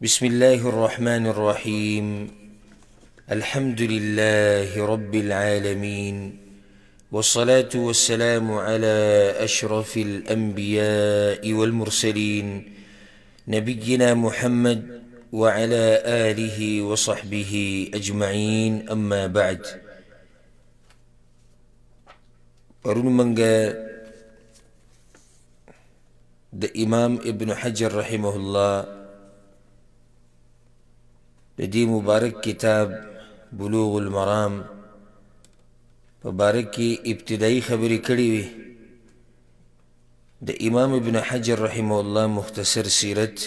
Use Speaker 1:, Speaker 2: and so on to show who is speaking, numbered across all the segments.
Speaker 1: بسم الله الرحمن الرحيم. الحمد لله رب العالمين، والصلاة والسلام على أشرف الأنبياء والمرسلين نبينا محمد وعلى آله وصحبه أجمعين. أما بعد، پرون منگا د امام ابن حجر رحمه الله دی مبارک کتاب بلوغ المرام مبارک کی ابتدائی خبری کړي وي د امام ابن حجر رحمه الله مختصر سیرت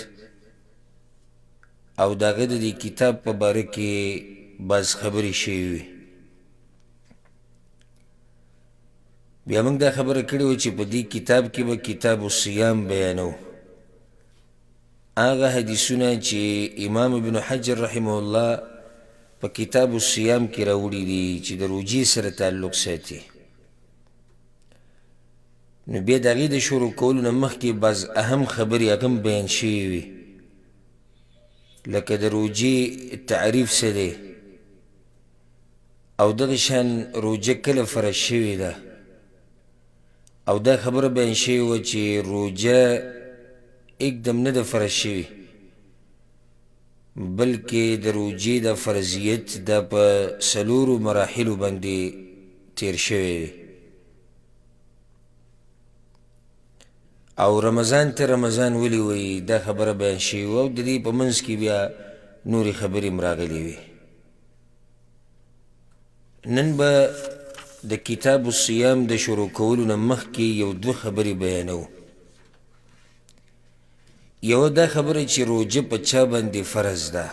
Speaker 1: او داغه د کتاب په باره کې بعض خبرې شوي وي. بیا موږ دا خبره کړې وه چې په دې کتاب کې به کتاب الصیام بیانو، هغه حدیثونه چې امام ابن حجر رحمه الله په کتاب الصیام کې راوړي دي چې د روژې سره تعلق ساتي. نو بیا د هغې د شروع کولو نه مخکې بعض اهم خبرې هغه هم بیان شوي وي، لکه د روژې تعریف څه دی او دغه شان روژه کله فرض شوې ده، او دا خبره بیان شوې وه چې روژه اکدم نه ده فرض شوې، بلکې د روژې د فرضیت دا په څلورو مراحلو باندې تیر شوی دی، او رمضان ته رمضان ولې وایي دا خبره بیان شوې وه، او د دې په منځ کې بیا نورې خبرې هم راغلې وي. نن به د کتاب الصیام د شروع کولو نه مخکې یو دوه خبرې بیانوو. یو دا خبره چې روژه په چا باندې فرض ده،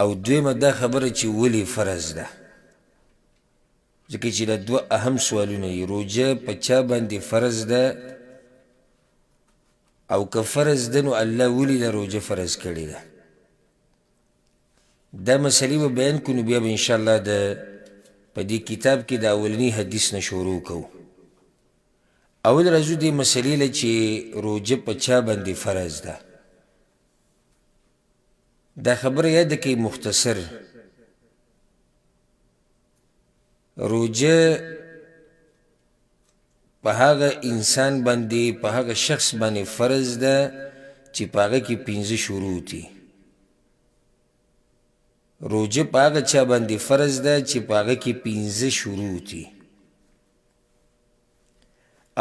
Speaker 1: او دویمه دا خبره چې ولې فرض ده، ځکه چې دا دوه اهم سوالونه دي. روژه په چا باندې فرض ده، او که فرض ده نو الله ولې دا روژه فرض کړې ده. دا مسلې به بیان کړو، نو بیا به انشاءالله په دې کتاب کې د اولني حدیث نه شروع کوو. اول راځو دې مسلې له چې روژه په چا باندې فرض ده. دا خبره یاده کړئ مختصر، روژه په هغه انسان باندې، په هغه شخص باندې فرض ده چې په هغه کې 5 شروط دي. روژه په هغه چا باندې فرض ده چې په هغه کې 5 شروط دي.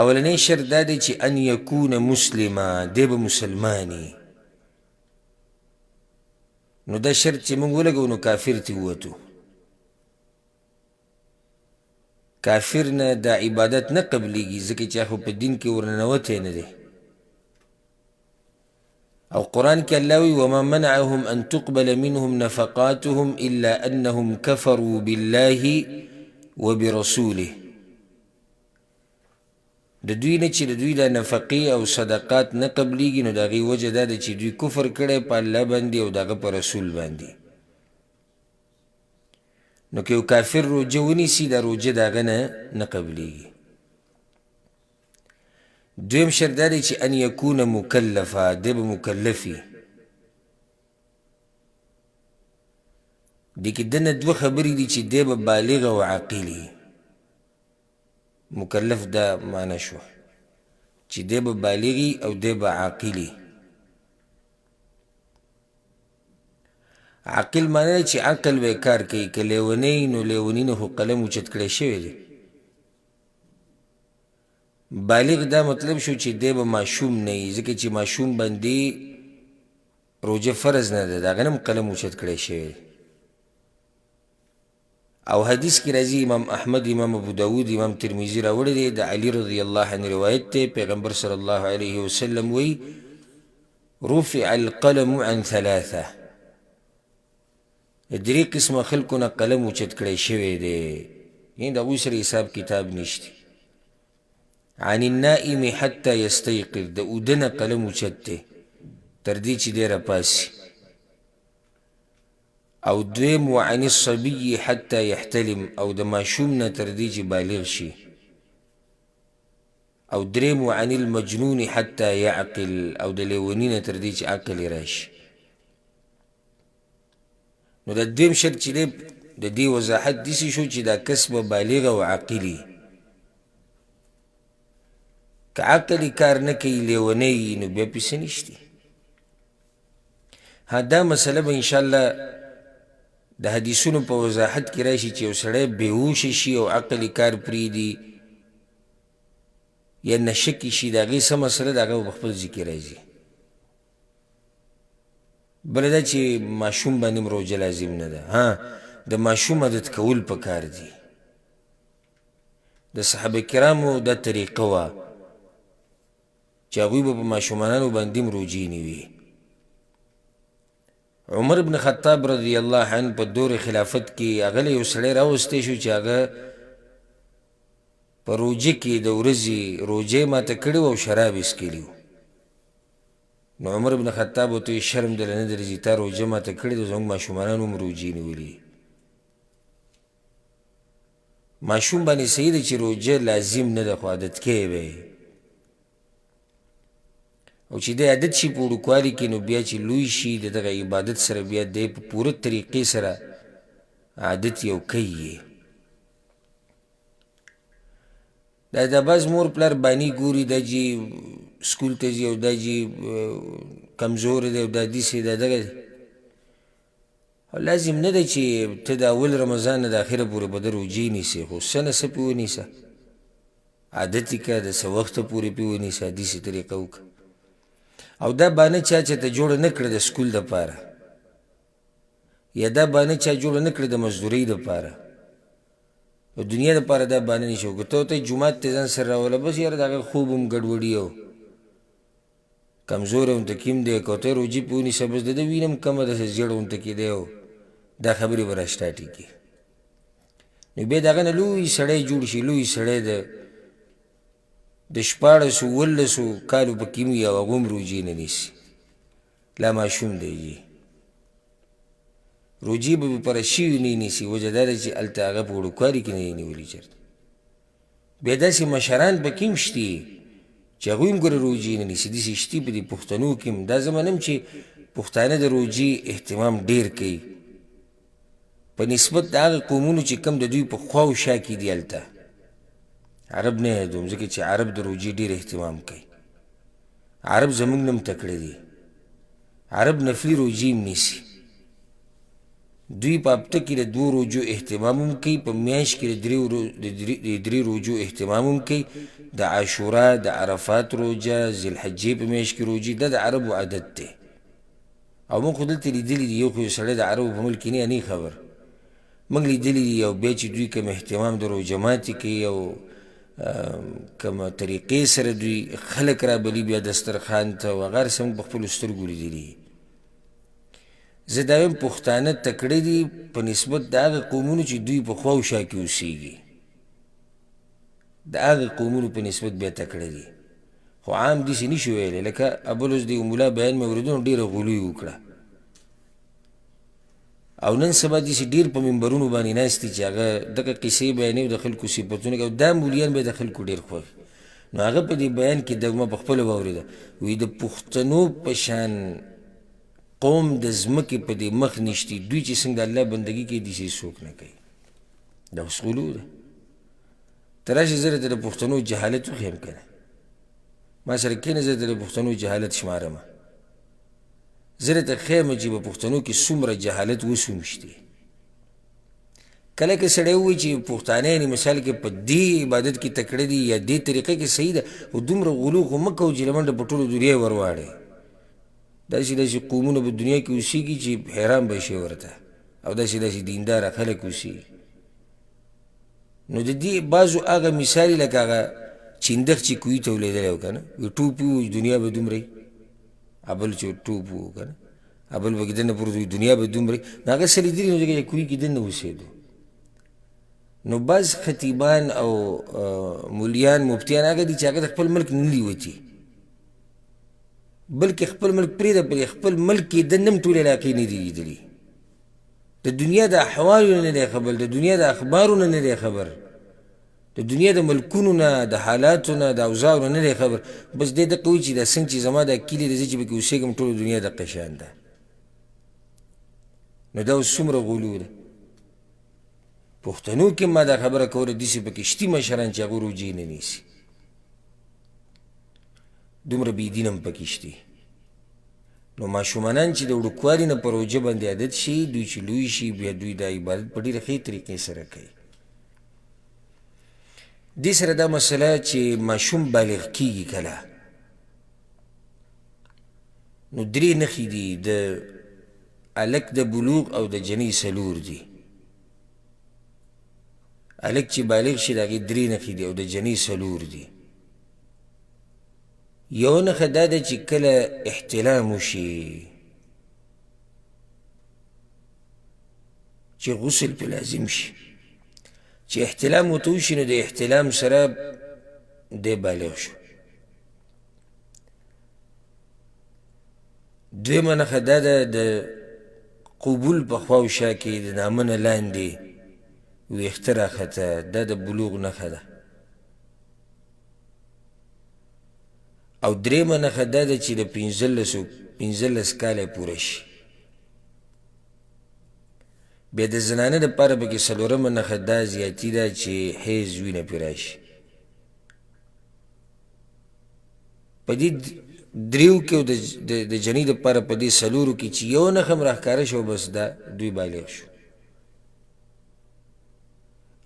Speaker 1: اولنی شرط دا دی چې ان یکون مسلما، دی به مسلمانی. نو دا شرط چې موږ ولګو نو کافر تی ووتو. کافر نه دا عبادت نه قبلیږي، ځکه چې خو په دین کې ورننوتی نه دی. او قرآن کې الله وی وما منعهم ان تقبل منهم نفقاتهم الا انهم كفروا بالله وبرسوله. د دوی نه چې د دوی د نفقې او صدقات نه قبلیږي، نو د هغې وجه دا ده چې دوی کفر کړی په الله باندې او د هغه په رسول باندې. نو که یو کافر روژه ونیسي، دا روژه د هغه نه قبلیږي. دویم شرط دا دی چې ان یکون مکلفا، دی به مکلفي. دې کې دنه دوه خبرې دي چې دی به بالغ او عاقلي. مکلف دا معنی شو چې دی به بالغي او دی به عاقلي. عاقل معنی چې عقل به کار کوي، که لیونی نو لیوني نه خو قلم اوچت کړی شوی دی. بالغ دا مطلب شو چې دی به ماشوم نه وي، ځکه چې ماشوم باندې روژه فرض نه ده، د هغه نه هم قلم اوچت کړی شوی دی. او حدیث کی راځي امام احمد، امام ابو داود، امام ترمذی راوړی دی، د علی رضی الله عنه روایت دی. پیغمبر صلی الله علیه وسلم وی رفع القلم عن 3، 3 قسمه خلکو نه قلم اوچت کړی شوی دی، یعنې د هغوی سره حساب کتاب نشته. عن النائم حتی یستیقظ، د اوده نه قلم اوچت دی تر دې چې دی راپاسي. او دویم وعن الصبي حتى يحتلم، او د ماشوم نه تر دې چې بالغ شي. او دریم عن المجنون حتى يعقل، او د لیوني نه تر دې چې عقل یې راشي. نو د دویم شرط چې دی د دې وضاحت داسې شو چې دا کس به بالغ او عاقلي. که عقل یې کار نه کوي لیونی نو بیا پسې نشتی. دا مسله به انشاءالله د حدیثونو په وضاحت کې راشي چې یو سړی بېهوشه شي او عقل یې کار پرېږدي یا نشه کې شي، د هغې څه مسله ده هغه به په خپل ذکر راځي. بله دا چې ماشوم باندې روژه لازم نه ده. د ماشوم عادت کول پکار دي. د صحابه کرامو دا طریقه وه چې هغوی به په ماشومانانو باندې هم روژې نیوي. عمر بن خطاب رضی الله عنه په دور خلافت کې هغه له یو سړی راوستی شو چې هغه په روژه کې د ورځې روژې ماته کړې وه او شراب یې څښلي وو. نو عمر بن خطاب ورته وایي شرم دله نه درځي، تا روژه ماته کړې ده، زموږ ماشومانانو هم روژې نیولي. ماشوم باندې صحیح ده چې روژه لازم نه ده خو عادت کوي به یې، او چې دی عادت شي په وړوکوالي کې نو بیا چې لوی شي د دغه عبادت سره بیا دی په پوره طریقې سره عادت یو کوي. دا بعض مور پلار بانی ګوري دا چې سکول ته ځي او دا چې کمزور دی او دا داسې دا دغه لازم نه ده چې ته د اول رمضان نه د اخره پورې به د روژې نیسې، خو څه نه څه پې ونیسه، عادت یې که د څه وخته پورې پې ونیسه، داسې طریقه وکړه. او دا بانه چا چې ته جوړه نه کړه د سکول دپاره، یا دا بانه چا جوړه نه کړه د مزدورۍ دپاره، د دنیا دپاره دا بانه نشي وکړه. ته ورته جومات ته ځان سره راوله، بس یاره د هغه خوب هم ګډوډي او کمزوری ورته کیم دی، که ورته روجې پې ونیسه بس د ده وینه هم کمه ده، زیړ ورته کېدی او دا خبرې به راسټاټې کړي. نو بیا د هغه نه لوی سړی جوړ شي، لوی سړی د 14-15 کالو په کې وي او هغه هم روجې نه نیسي، لا ماشوم دی جي. روجې به پره شوي نه نیسي، وجه دا ده چې هلته هغه په وړوکوالي کې نه یې نیولي چېرته. بیا داسې مشران په کې هم شتي چې هغوی هم ګوره روجې نه نیسي، داسې شتي په دې پښتنو کې هم. دا زه منم چې پښتانه د روجې اهتمام ډېر کوي په نسبت د هغه قومونو چې کم د دوی په خوا و شا کې دي هلته. عرب نه یادوم ځکه چې عرب د روجې ډېر اهتمام کوي. عرب زموږ نه هم تکړه دي، عرب نفلي روجې هم نیسي. دوی په هفته کې د 2 روجو اهتمام هم کوي، په میاشت کې د 3 روجو اهتمام هم کوي. د عاشورا، د عرفات روجه، ذوالحجې په میاشت کې روجې، دا د عربو عادت دی. او موږ خو دلته لیدلي دي، یو خو یو سړی د عربو په ملک کې نه خبر، موږ لیدلي دي. او بیا چې دوی کوم اهتمام د روژه ماتي کوي او کومه طریقې سره دوی خلک رابلي بیا دسترخوان ته او هغه هر څه موږ په خپلو سترګو لیدلي. زه دا وایم پښتانه تکړه دي په نسبت د هغه قومونو چې دوی په خوا و شا کې اوسېږي، د هغه قومونو په نسبت بیا تکړه دي. خو عام داسې نشو ویلی، لکه ابلوز د ملا بیان مې اورېدو ډېره غلو یې وکړه. او نن سبا داسې ډېر په منبرونو باندې ناست دي چې هغه دغه قصې بیانوي، د خلکو صفتونه کوي، دا مولیان به د خلکو ډېر خوښ. نو هغه په دې بیان کې د ما په خپله واورېده، وایي د پښتنو په شان قوم د ځمکې په دې مخ نشتي، دوی چې څنګه الله بندګي کوي داسې څوک نه کوي. دا اوس غلو ده. ته راشې زه درته د پښتنو جهالت وښیم که نه، ما سره کښېنه زه د پښتنو جهالت شمارمه، زه درته ښیم چې په پښتنو کې څومره جهالت اوس هم شتي. کله که سړی ووایي چې پښتانه یعنې مثال کې په دې عبادت کې تکړه دي یا دې طریقه کې صحیح ده، خو دومره غلو خو مه کوو چې له منډه په ټولو دنیا یې ورواړئ. داسې قومونه په دنیا کې اوسېږي چې حیران به شي ورته، او داسې دینداره خلک اوسېږي. نو د دې بعضو هغه مثالي لکه هغه چندخ چې کوی ته ولیدلی و که نه، ټوپ وي دنیا به دومره وي، ابل چې ټوپ و که نه، ابل به کې دننه پورته وي دنیا به دومره وي. نو هغه څه لیدلي نو ځکه کوی کې دننه اوسېدو. نو بعض خطیبان او مولیان مفتیان هغه دي چې هغه د خپل ملک نه دي وتي، بلکې خپل ملک پرېږده، بلکې خپل ملک کې دننه هم ټولې علاقې نه دي لیدلي، د دنیا د احوالو نه دی خبر، د دنیا د اخبارو نه دی خبر. د دنیا د ملکونو نه، د حالاتو نه، د اوضاعو نه دی خبر. بس دی دقه وایي چې دا څنګه چې زما دا کلي دی، زه چې پکې اوسېږم ټوله دنیا دقه شان ده. نو دا اوس څومره غلو ده. پښتنو کې ما دا خبره کوله، داسې پکې شتي مشران چې هغه روجې نه نیسي. دومره بېدین هم پکې شتي. نو ماشومانان چې د وړوکوالي نه په روژه باندې عادت شي، دوی چې لوی شي بیا دوی دا عبادت په ډېره ښې طریقې سره کوي. دې سره دا مسله چې ماشوم بالغ کېږي کله، نو درې نښې دي. د هلک د بلوغ او د جنۍ څلور دي. هلک چې بالغ شي د هغې درې نښې دي او د جنۍ څلور دي. یو نښه دا ده چې کله احتلام وشي، چې غسل پې لازم شي. چې احتلام ورته وشي نو د احتلام سره دی بالغ شو. دویمه نښه دا ده د قبول په خوا و شا کې د نامه نه لاندې ویښته راښته، دا د بلوغ نښه ده. او درېیمه نښه دا ده چې د 15 کاله پوره شي. بیا د زنانه دپاره پکې څلورمه نښه دا زیاتي ده چې حیض وینه پرې راشي. په دې دریو کې او د جنۍ دپاره په دې څلورو کې چې یو نښه هم راښکاره شو، بس دا دوی بالغ شو.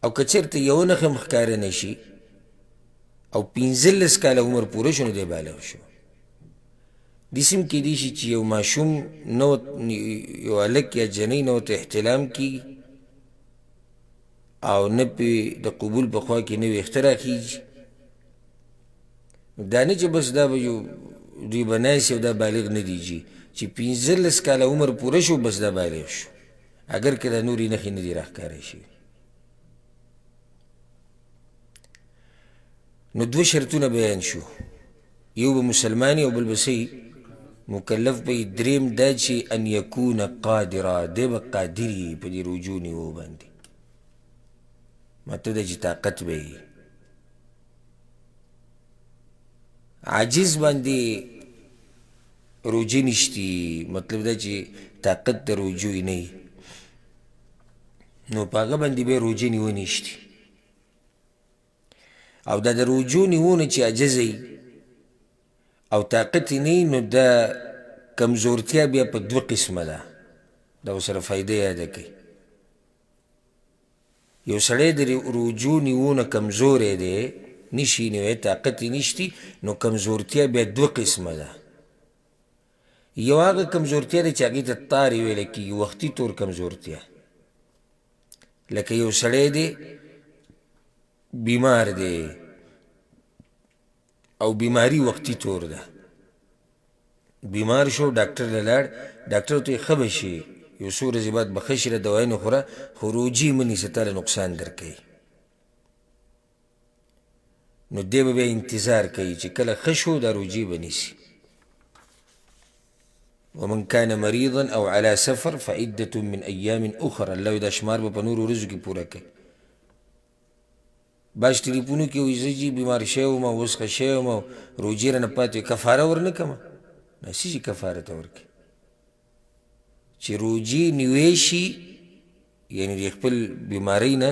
Speaker 1: او که چېرته یو نښه هم ښکاره نه شي او 15 کاله عمر پوره شو، نو دی بالغ شو. داسې هم کیدای شي چې یو ماشوم یو هلک یا جنۍ نه ورته احتلام کېږي او نه پې د قبول په خوا کې نه ویښته راخیږي. دا نه چې بس دا به یو دوی به ناست او دا بالغ نه دیږي، چې 15 کاله عمر پوره شو بس دا بالغ شو، اگر که دا نورې نښې نه دي راښکاره شوي. نو دوه شرطونه بیان شو، یو به مسلمان او بل به مکلف به. دریم دا چې ان یکون قادرا، دی به قادر یي په دې رجوع نیو باندې، مطلب دا چې طاقت به یي. عاجز باندې روجې نشتي، مطلب دا چې طاقت د رجوع نه یي، نو په هغه باندې به روجې نیونې شتي. او دا د رجوع نیونه چې عجز یي او طاقت یې نه یي، نو دا کمزورتیا بیا په دوه قسمه ده. دا ورسره فایده یاده کړئ. یو سړی د رجوع نیونه کمزوری دی، نشي نیوی، طاقت یې نشتي، نو کمزورتیا بیا دوه قسمه ده. یو هغه کمزورتیا ده چې هغې ته طارې ویلی کېږي، وختي طور کمزورتیا. لکه یو سړی دی بیمار دی او بیماری وقتی طور ده، بیمار شو ډاکټر له لاړ، ډاکټر ته یې ښه به شي، یو څو ورځې بعد به ښه شي، له دوایي نه خوره، خو روجې مه نیسه، تا له نقصان در کوي. نو دی به بیا انتظار کوي چې کله ښه شو دا روجې به نیسي. ومن كان مريضا او على سفر فعدة من ايام اخرى، الله دا شمار به په نورو ورځو کې پوره کوي. باش ټلیفونو کې وایي زه جي بیمار شوی وم او اوس ښه شوی وم او روجې رانه پاتې وې، کفاره ورنه کړمه؟ نسي چې کفاره ته ورکړي. چې روجې نیوی شي، یعنې د خپل بیمارۍ نه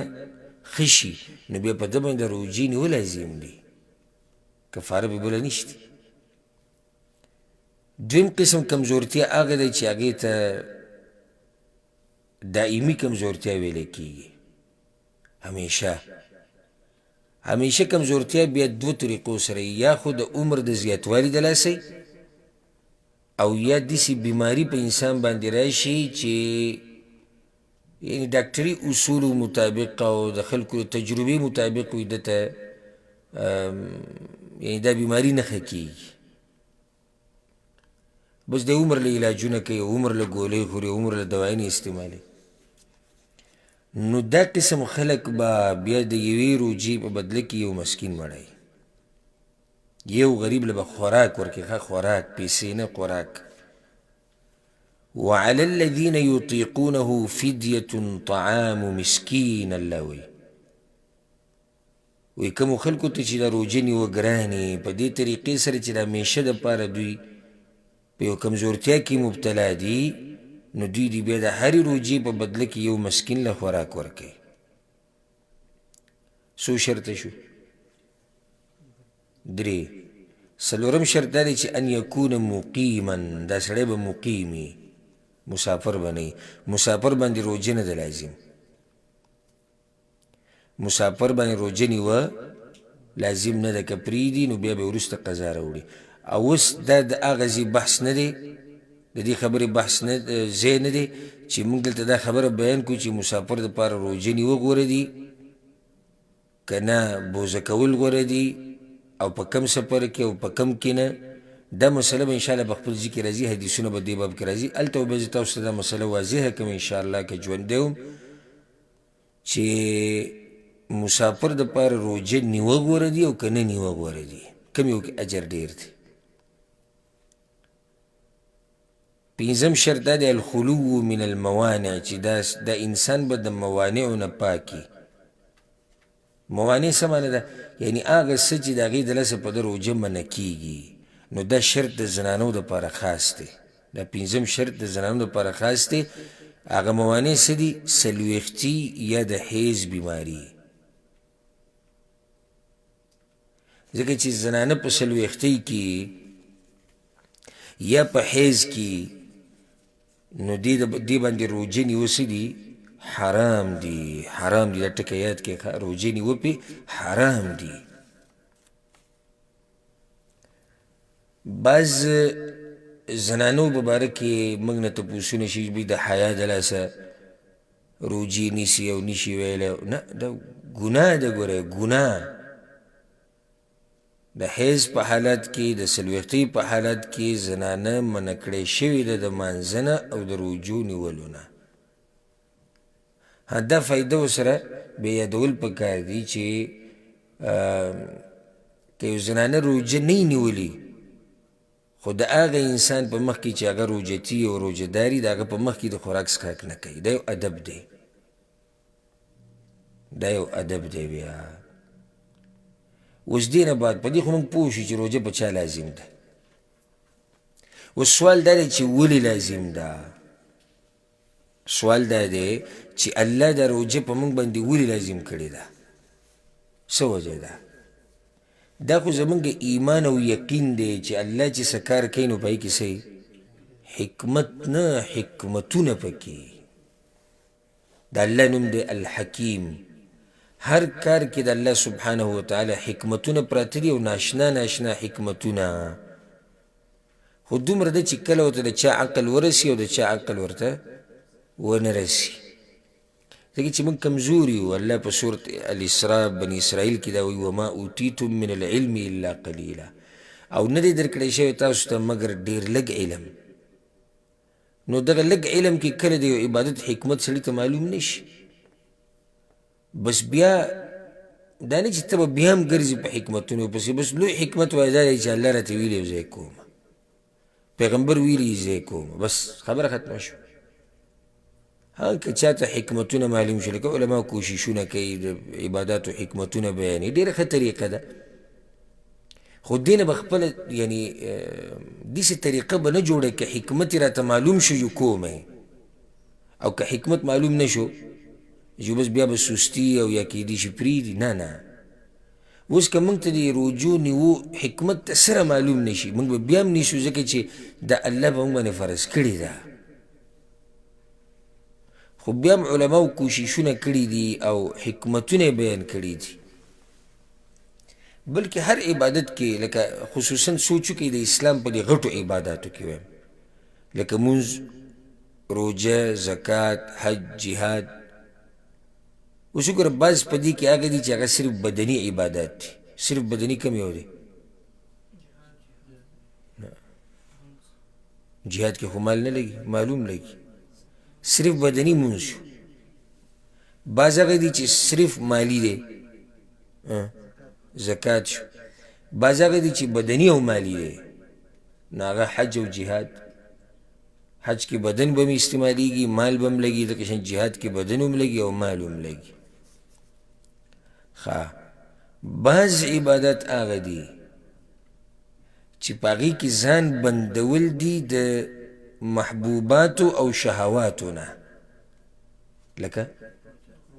Speaker 1: ښه شي، نو بیا په ده باندې روجې نیول لازم دي، کفاره به بله نشته. دویم قسم کمزورتیا هغه دی چې هغې ته دائمي کمزورتیا ویلی کېږي، همیشه کمزورتیا بیا دوه طریقو سره، یا خو د عمر د زیاتوالي د لاسه او یا داسې بیماری په انسان باندې راشي چې یعنې ډاکټري اصولو مطابق او د خلکو تجربې مطابق وي دته یعنې دا بیماری نه ښه کېږي. بس د عمر له علاجونه کوي، عمر له ګولۍ خوري، عمر له دوایي استعمالوي. نو دا قسم خلک به بیا د یوې روجې په بدله کې یو مسکین مړی، یو غریب له به خوراک ورکړي، ښه خوراک، پیسې نه، خوراک. وعلى الذين يطيقونه فدية طعام مسكين، الله وی وی کومو خلکو ته چې دا روژه نیوه ګرانې په دې طریقې سره چې د همیشه دپاره دوی په یو کمزورتیا کې مبتلا دي نو دوی دی بیا د هرې روژې په بدله کې یو مسکین له خوراک ورکوي. څو شرطه شو؟ 3. څلورم شرط دا دی چې ان یکون مقیما، دا سړی به مقیمي، مسافر به نه. مسافر باندې روژه نه ده لازم، مسافر باندې روژه نیوه لازم نه ده، که پرېږدي نو بیا به وروسته قضا راوړي. او اوس دا د هغه ځای بحث نه دی، د دې خبرې بحث نه ځای نه دی چې موږ دلته دا خبره بیان کړو چې مسافر دپاره روژه نیوه غوره دي که نه بوزه کول غوره دي، او په کم سفر کې او په کم کې نه. دا مسله به انشاءالله په خپل ځای کې راځي، حدیثونه به دې باب کې راځي، هلته به زه تاسو ته دا مسله واضحه کړم انشاءالله که ژوندی وم چې مسافر دپاره روژه نیوه غوره دي او که نه نیوه غوره دي، کوم یو کې اجر ډېر دی. 5م شرط دا دی الخلو من الموانع، چې دا انسان به د موانعو نه پاکي. موانع څه معنی ده؟ یعنی هغه څه چې د هغې د لاسه په ده روژه منع کېږي، نو دا شرط د زنانو دپاره خاص دی. دا 5م شرط د زنانو دپاره خاص دی. هغه موانع څه دي؟ څلوېښتي یا د حیض بیماري. ځکه چې زنانه په څلوېښتۍ کې یا په حیض کې نو دې باندې روژه نیوه څه دي؟ حرام دي. حرام دي، دا ټکی یاد کړئ، روژه نیوه پې حرام دي. بعض زنانو په باره کې موږ نه تپوسونه شي چې د حیا د لاسه روژې نیسي او نشي ویلی، نه دا ګناه ده. ګوره ګناه د حیض په حالت کې، د څلوېښتۍ په حالت کې زنانه منع کړی شوې ده د مانځه نه او د روژو نیولو نه. دا فایده ورسره بیا یادول پکار دي چې که یو زنانه روژه نه یې نیولي خو د هغه انسان په مخ کې چې هغه روژتي او روژهداري د هغه په مخ کې د خوراک څښاک نه کوي، دا یو ادب دی، دا یو ادب دی. بیا اوس دې نه بعد په دې خو موږ پوه شو چې روژه په چا لازم ده. اوس سوال دا دی چې ولې لازم ده؟ سوال دا دی چې الله دا روژه په موږ باندې ولې لازم کړې ده؟ څه وجه ده؟ دا خو زمونږ ایمان او یقین دی چې الله چې څه کار کوي نو په هغې کې څه حکمت نه، حکمتونه پکې. د الله نوم دی الحکیم. هر کار کې د الله سبحانه وتعالی حکمتونه پراته دي او ناشنا ناشنا حکمتونه. خو دومره ده چې کله ورته د چا عقل ورسي او د چا عقل ورته ونه رسي. ځکه چې موږ کمزور یو. الله په سورت الاسراء بني اسرائیل کې دا وایي وما اوتیتم من العلم الا قلیلا، او نه دی درکړی شوی تاسو ته مګر ډېر لږ علم. نو دغه لږ علم کې کله د یو عبادت حکمت سړي ته معلوم نشي، بس بیا دا نه چې ته به بیا هم ګرځي په حکمتونو پسې، بس لوی حکمت وایي دا دی چې الله راته ویلي یو ځای کوم، پیغمبر ویلي یو ځای کوم، بس خبره ختمه شوه. ها که چاته حکمتونه معلوم شي، لکه علما کوششونه کوي د عباداتو حکمتونه بیانوي، ډېره ښه طریقه ده. خو دې نه به خپله یعنې داسې طریقه به نه جوړه که حکمت یې راته معلوم شو جو کومه، او که حکمت معلوم نه شو جو بس بیا به سستی او یا کیدی شي پرېږدي. نه نه، اوس که موږ ته د روژو نیو حکمت ته سره معلوم نه شي موږ به بیا هم نیسو، ځکه چې د الله په موږ باندې فرض کړې ده. خو بیا هم علماو کوششونه کړي دي او حکمتونه بیان کړي دي. بلکې هر عبادت کې لکه خصوصا سوچو کې د اسلام په دې غټو عباداتو کې وایم، لکه مونځ، روژه، زکات، حج، جهاد. اوس وګوره بعض په دې کې هغه دي چې هغه صرف بدني عبادات دي. صرف بدني کم یو دی؟ جهاد کې خو مال نه لګي، معلوم لګي، صرف بدني مونځ شو. بعض هغه دي چې صرف مالی دی، زکات شو. بعض هغه دي چې بدني او مالی دی، نو هغه حج او جهاد. حج کې بدن به هم استعمالیږي، مال به هم لګي، لکه جهاد کې بدن هم لګي او مال هم لګي. ښه، بعض عبادت هغه دي چې په هغې کې ځان بندول دي د محبوباتو او شهواتو نه،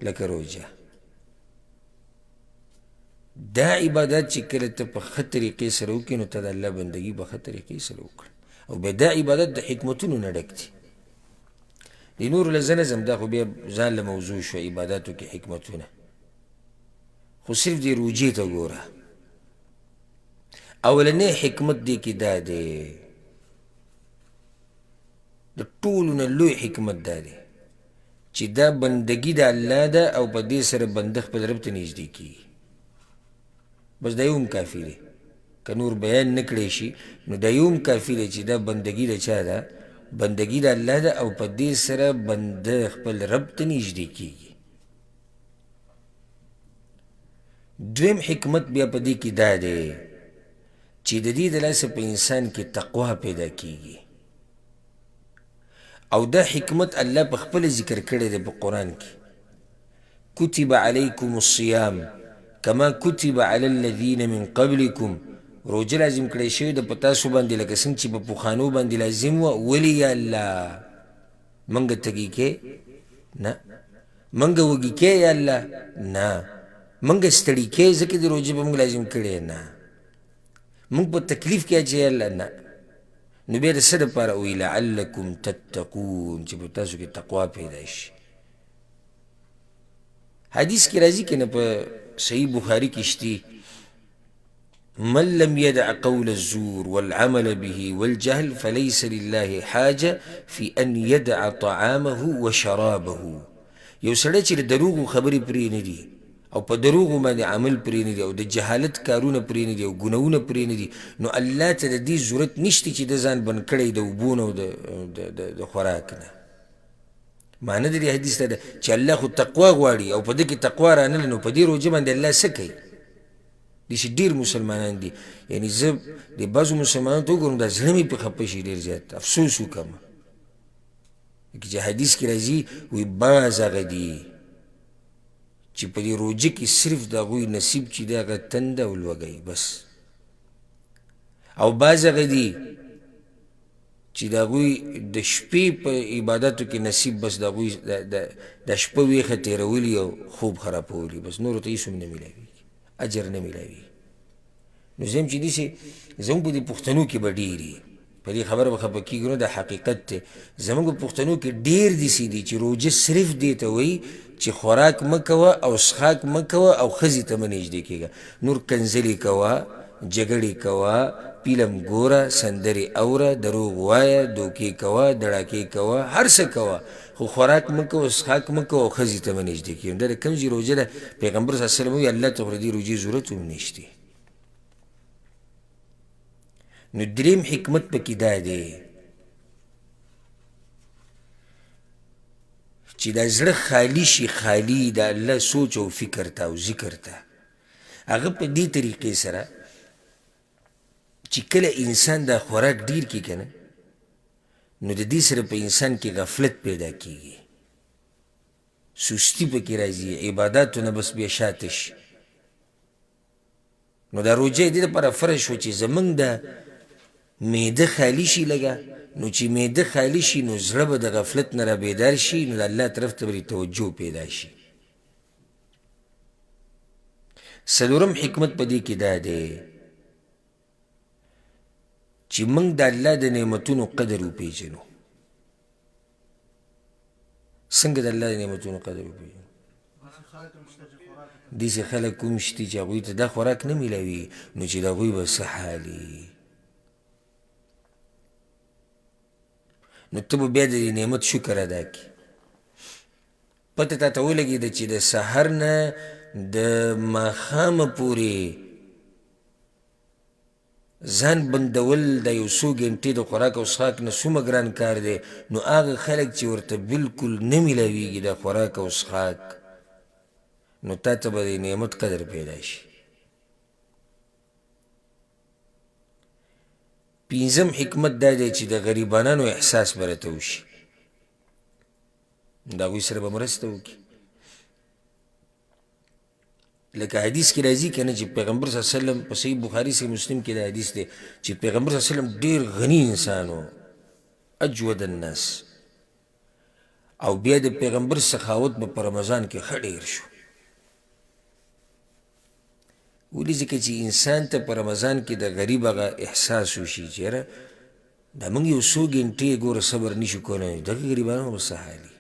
Speaker 1: لکه روژه. دا عبادت چې کله ته په ښه طریقې سره وکړې نو ته د الله بندګي په ښه طریقې سره وکړه. او بیا دا عبادت د حکمتونو نه ډک دی. د نورو له زه نه ځم، دا خو بیا ځان له موضوع شوه، عباداتو کې حکمتونه. خو صرف دې روجې ته ګوره. اولنی حکمت دې کې دا دی، د ټولو نه لوی حکمت دا دی چې دا بندګي د الله ده او په دې سره بنده خپل رب ته نږدې کېږي. بس دا یو هم کافي دی. که نور بیان نه کړی شي نو دا یو هم کافي دی چې دا بندګي د چا ده؟ بندګي د الله ده او په دې سره بنده خپل رب ته نږدې کېږي. دویم حکمت بیا په دې کې دا دی چې د دې د لاسه په انسان کې تقوا پیدا کېږي. او دا حکمت الله په خپل ذکر کړی دی په قرآن کې. کتب علیکم الصیام کما کتب علی الذین من قبلکم. روجه لازم کړی شوی د په تاسو باندې لکه څنګه چې په پخوانو باندې لازم وه. ولې یا الله؟ منګه تږي کې نه، منګه وږي کې یا الله نه، منګه ستړي کې ځکه د روجې به موږ لازم کړی نه، موږ په تکلیف کې اچوي یا الله نه. نو بیا د څه دپاره وایي؟ لعلکم تتقون، چې په تاسو کې تقوا پیدا شي. حدیث کې راځي که نه، په صحیح بخاري کې شتي، من لم يدع قول الزور والعمل به والجهل فليس لله حاجة في أن يدع طعامه وشرابه. یو سړی چې د دروغو خبرې پرې نه دي او په دروغو باندې عمل پرې نه دي او د جهالت کارونه پرې نه دي او ګناهونه پرې نه دي، نو الله ته د دې ضرورت نشته چې د ځان بند کړی د اوبو نه او د خوراک نه. معنی د دې حدیث ته ده چې الله خو تقوا غواړي او په دې کې تقوا رانغله، نو په دې روژه باندې الله څه کوي؟ داسې ډېر مسلمانان دي، یعنې زه د بعضو مسلمانانو ته وګورم دا زړه مې پې خفه شي، ډېر زیات افسوس وکړم. چې حدیث کې راځي وایي بعض هغه دي چې په دې روژه کې صرف د هغوی نصیب چې دی هغه تنده او لوږی بس، او بعض هغه دي چې د هغوی د شپې په عبادتو کې نصیب بس د هغوی د شپه ویښه تېرولي او خوب خرابولي، بس نورو ته هېڅ هم نه میلاوي، اجر نه میلاوي. نو زه هم چې داسې زموږ په دې پښتنو کې به ډېرې په دې خبره به خفه کېږو نه، دا حقیقت دی. زموږ په پښتنو کې ډېر داسې دي چې روژه صرف دې ته وایي چې خوراک مه کوه او څښاک مه کوه او ښځې ته مه نږدې کېږه، نور کنځلې کوه، جګړې کوه، فلم ګوره، سندرې اوره، دروغ وایه، دوکې کوه، دړاکې کوه، هر څه کوه، خو خوراک مه کوه، څښاک مه کوه او ښځې ته مه نږدې کېږه. دا د کوم ځای روژه ده؟ پیغمبر صلی الله علیه وسلم وایي الله ته خو د دې روژې ضرورت هم نشته. نو دریم حکمت پکې دا دی چې دا زړه خالی شي، خالی د الله سوچ او فکر ته او ذکر ته. هغه په دې طریقې سره چې کله انسان دا خوراک ډیر کړي که نه، نو د دې سره په انسان کې غفلت پیدا کېږي، سستی پکې راځي، عباداتو نه بس بیا شاته شي. نو دا روژه دې دپاره فرض شو چې زمونږ د معده خالی شي لږه، نو چې معده خالی شي نو زړه به د غفلت نه را بیدار شي، نو د الله طرف ته به توجه پیدا شي. څلورم حکمت په دې کې دا دی چې موږ د الله د نعمتونو قدر وپېژنو. څنګه د الله د نعمتونو قدر وپېژنو؟ داسې خلک کوم شته چې هغوی ته دا خوراک نه میلاوي، نو چې د هغوی به څه حال وي، نو ته به بیا د دې نعمت شکر ادا کړي. پته تا ته ولګېده چې د سحر نه د ماښامه پورې ځان بندول د یو څو ګنټې د خوراک او څښاک نه څومره ګران کار دی، نو هغه خلک چې ورته بلکل نه میلاویږي د خوراک او څښاک، نو تا ته به د نعمت قدر پیدا شي. پنځم حکمت دا دی چې د غریبانو احساس به راته وشي، د هغوی سره به مرسته وکړي. لکه حدیث کې راځي که نه چې پیغمبر صلی الله علیه وسلم په صحیح بخاري صحیح مسلم کې دا حدیث دی چې پیغمبر صلی الله علیه وسلم ډېر غني انسان و، اجود الناس، او بیا د پیغمبر سخاوت به په رمضان کې ښه ډېر شو. ولې ځکه چې انسان ته په رمضان کې د غریب هغه احساس وشي چې یاره دا موږ یو څو ګنټې ګوره صبر نشو کولی، دغه غریبانو به څه حال وي.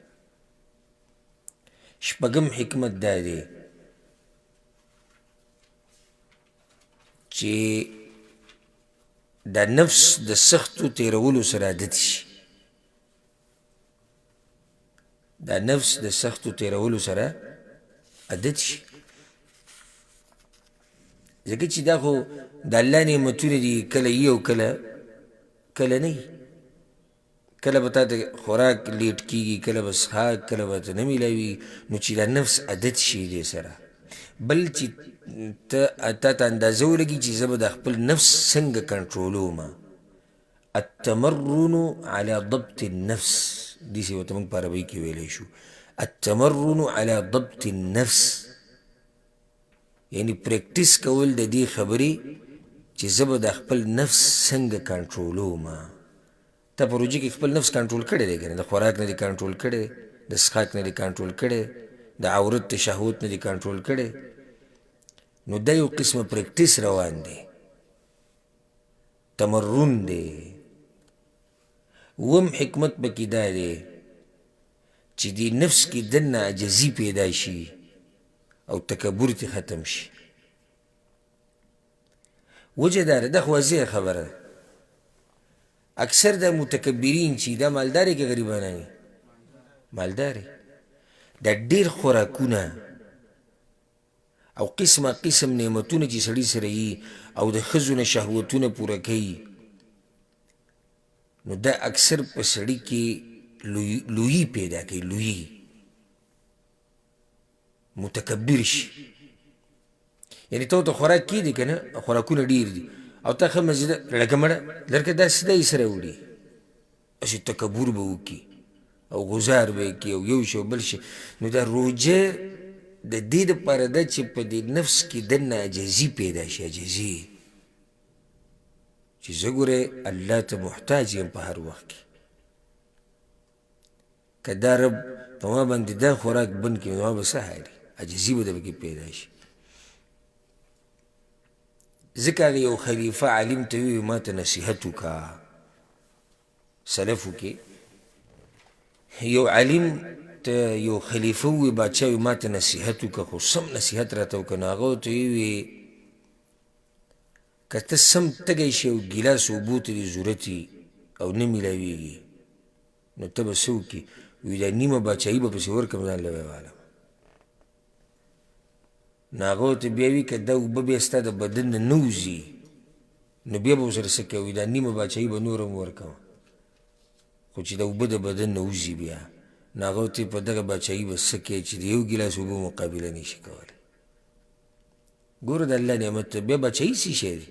Speaker 1: شپږم حکمت دا دی چې دا نفس د سختو تیرولو سره عادت شي، دا نفس د سختو تیرولو سره عادت شي. ځکه چې دا خو د الله نعمتونه دي، کله یي او کله نه یي. کله به تا ته خوراک لیټ کېږي، کله به څښاک، کله به ته نه میلاوي، نو چې دا نفس عادت شي دې سره. بل چې تا ته اندازه ولګي چې زه به د خپل نفس څنګه کنټرولوم. التمرن على ضبط النفس، داسې ورته موږ په عربۍ کې ویلی شو، التمرن على ضبط النفس، یعنی پریکټیس کول د دې خبرې چې زه به د خپل نفس څنګه کنټرولوم. ته په روژه کې خپل نفس کنټرول کړی دی که نه؟ د خوراک نه دې کنټرول کړی دی، د څښاک نه دې کنټرول کړی دی، د عورت د شهوت نه دې کنټرول کړی. نو دا یو قسمه پریکټیس روان دی، تمرن دی. اووم حکمت پکې دا دی چې دې نفس کې دننه عجزي پیدا شي او تکبر تی ختم شي. وجه دا ده، دا خو واضحه خبره ده. اکثر دا متکبرین چې دا مالداري که غریبانه مالداري، دا ډېر خوراکونه او قسمه قسم نعمتونه چې سړي سره یي او د ښځو نه شهوتونه پوره کوي، نو دا اکثر په سړي کې لویي پیدا کوي، لویي متکبر شي. یعنی ته ورته خوراک کېدی که نه، خوراکونه ډېر دي او تا ښه مزیده لکه مړه لرکه داسې دی سره وړي، داسې تکبر به وکړي او غزار به یې کړي او یو شي او بل شي. نو دا روژه د دې دپاره ده چې په دې نفس کې دننه عجزي پیدا شي، عجزي چې زه ګورې الله ته محتاج یم په هر وخت کې. که دا رب په ما باندې دا خوراک بند کړي نو ما به څه حال وي؟ عجزي به د پکې پیدا شي. ځکه هغه یو خلیفه عالم ته ووایي ما ته نصیحت وکړه. سلفو کې یو عالم ته یو خلیفه ووایي بادشاه وایي ما ته نصیحت وکړه، خو سم نصیحت راته وکړه. نو هغه ورته ووایي که ته سم تږی شي او ګیلاس اوبو ته دې ضرورت او نه میلاویږي نو ته به څه وکړي؟ وایي دا نیمه باچایي به پسې ورکړم ځان له ویواله. نو هغه ورته بیا وایي که دا اوبه بیا ستا د بدن نه نه وځي نو بیا به ورسره څه کوې؟ وایي دا نیمه باچایي به نوره هم ورکوم، خو چې دا اوبه د بدن نه وځي بیا نو هغه ورته په دغه باچایي به څه کوې چې د یو ګیلاس اوبو مقابله نه شي کولی. ګوره د الله نعمت ته بیا باچایي څه شی دی؟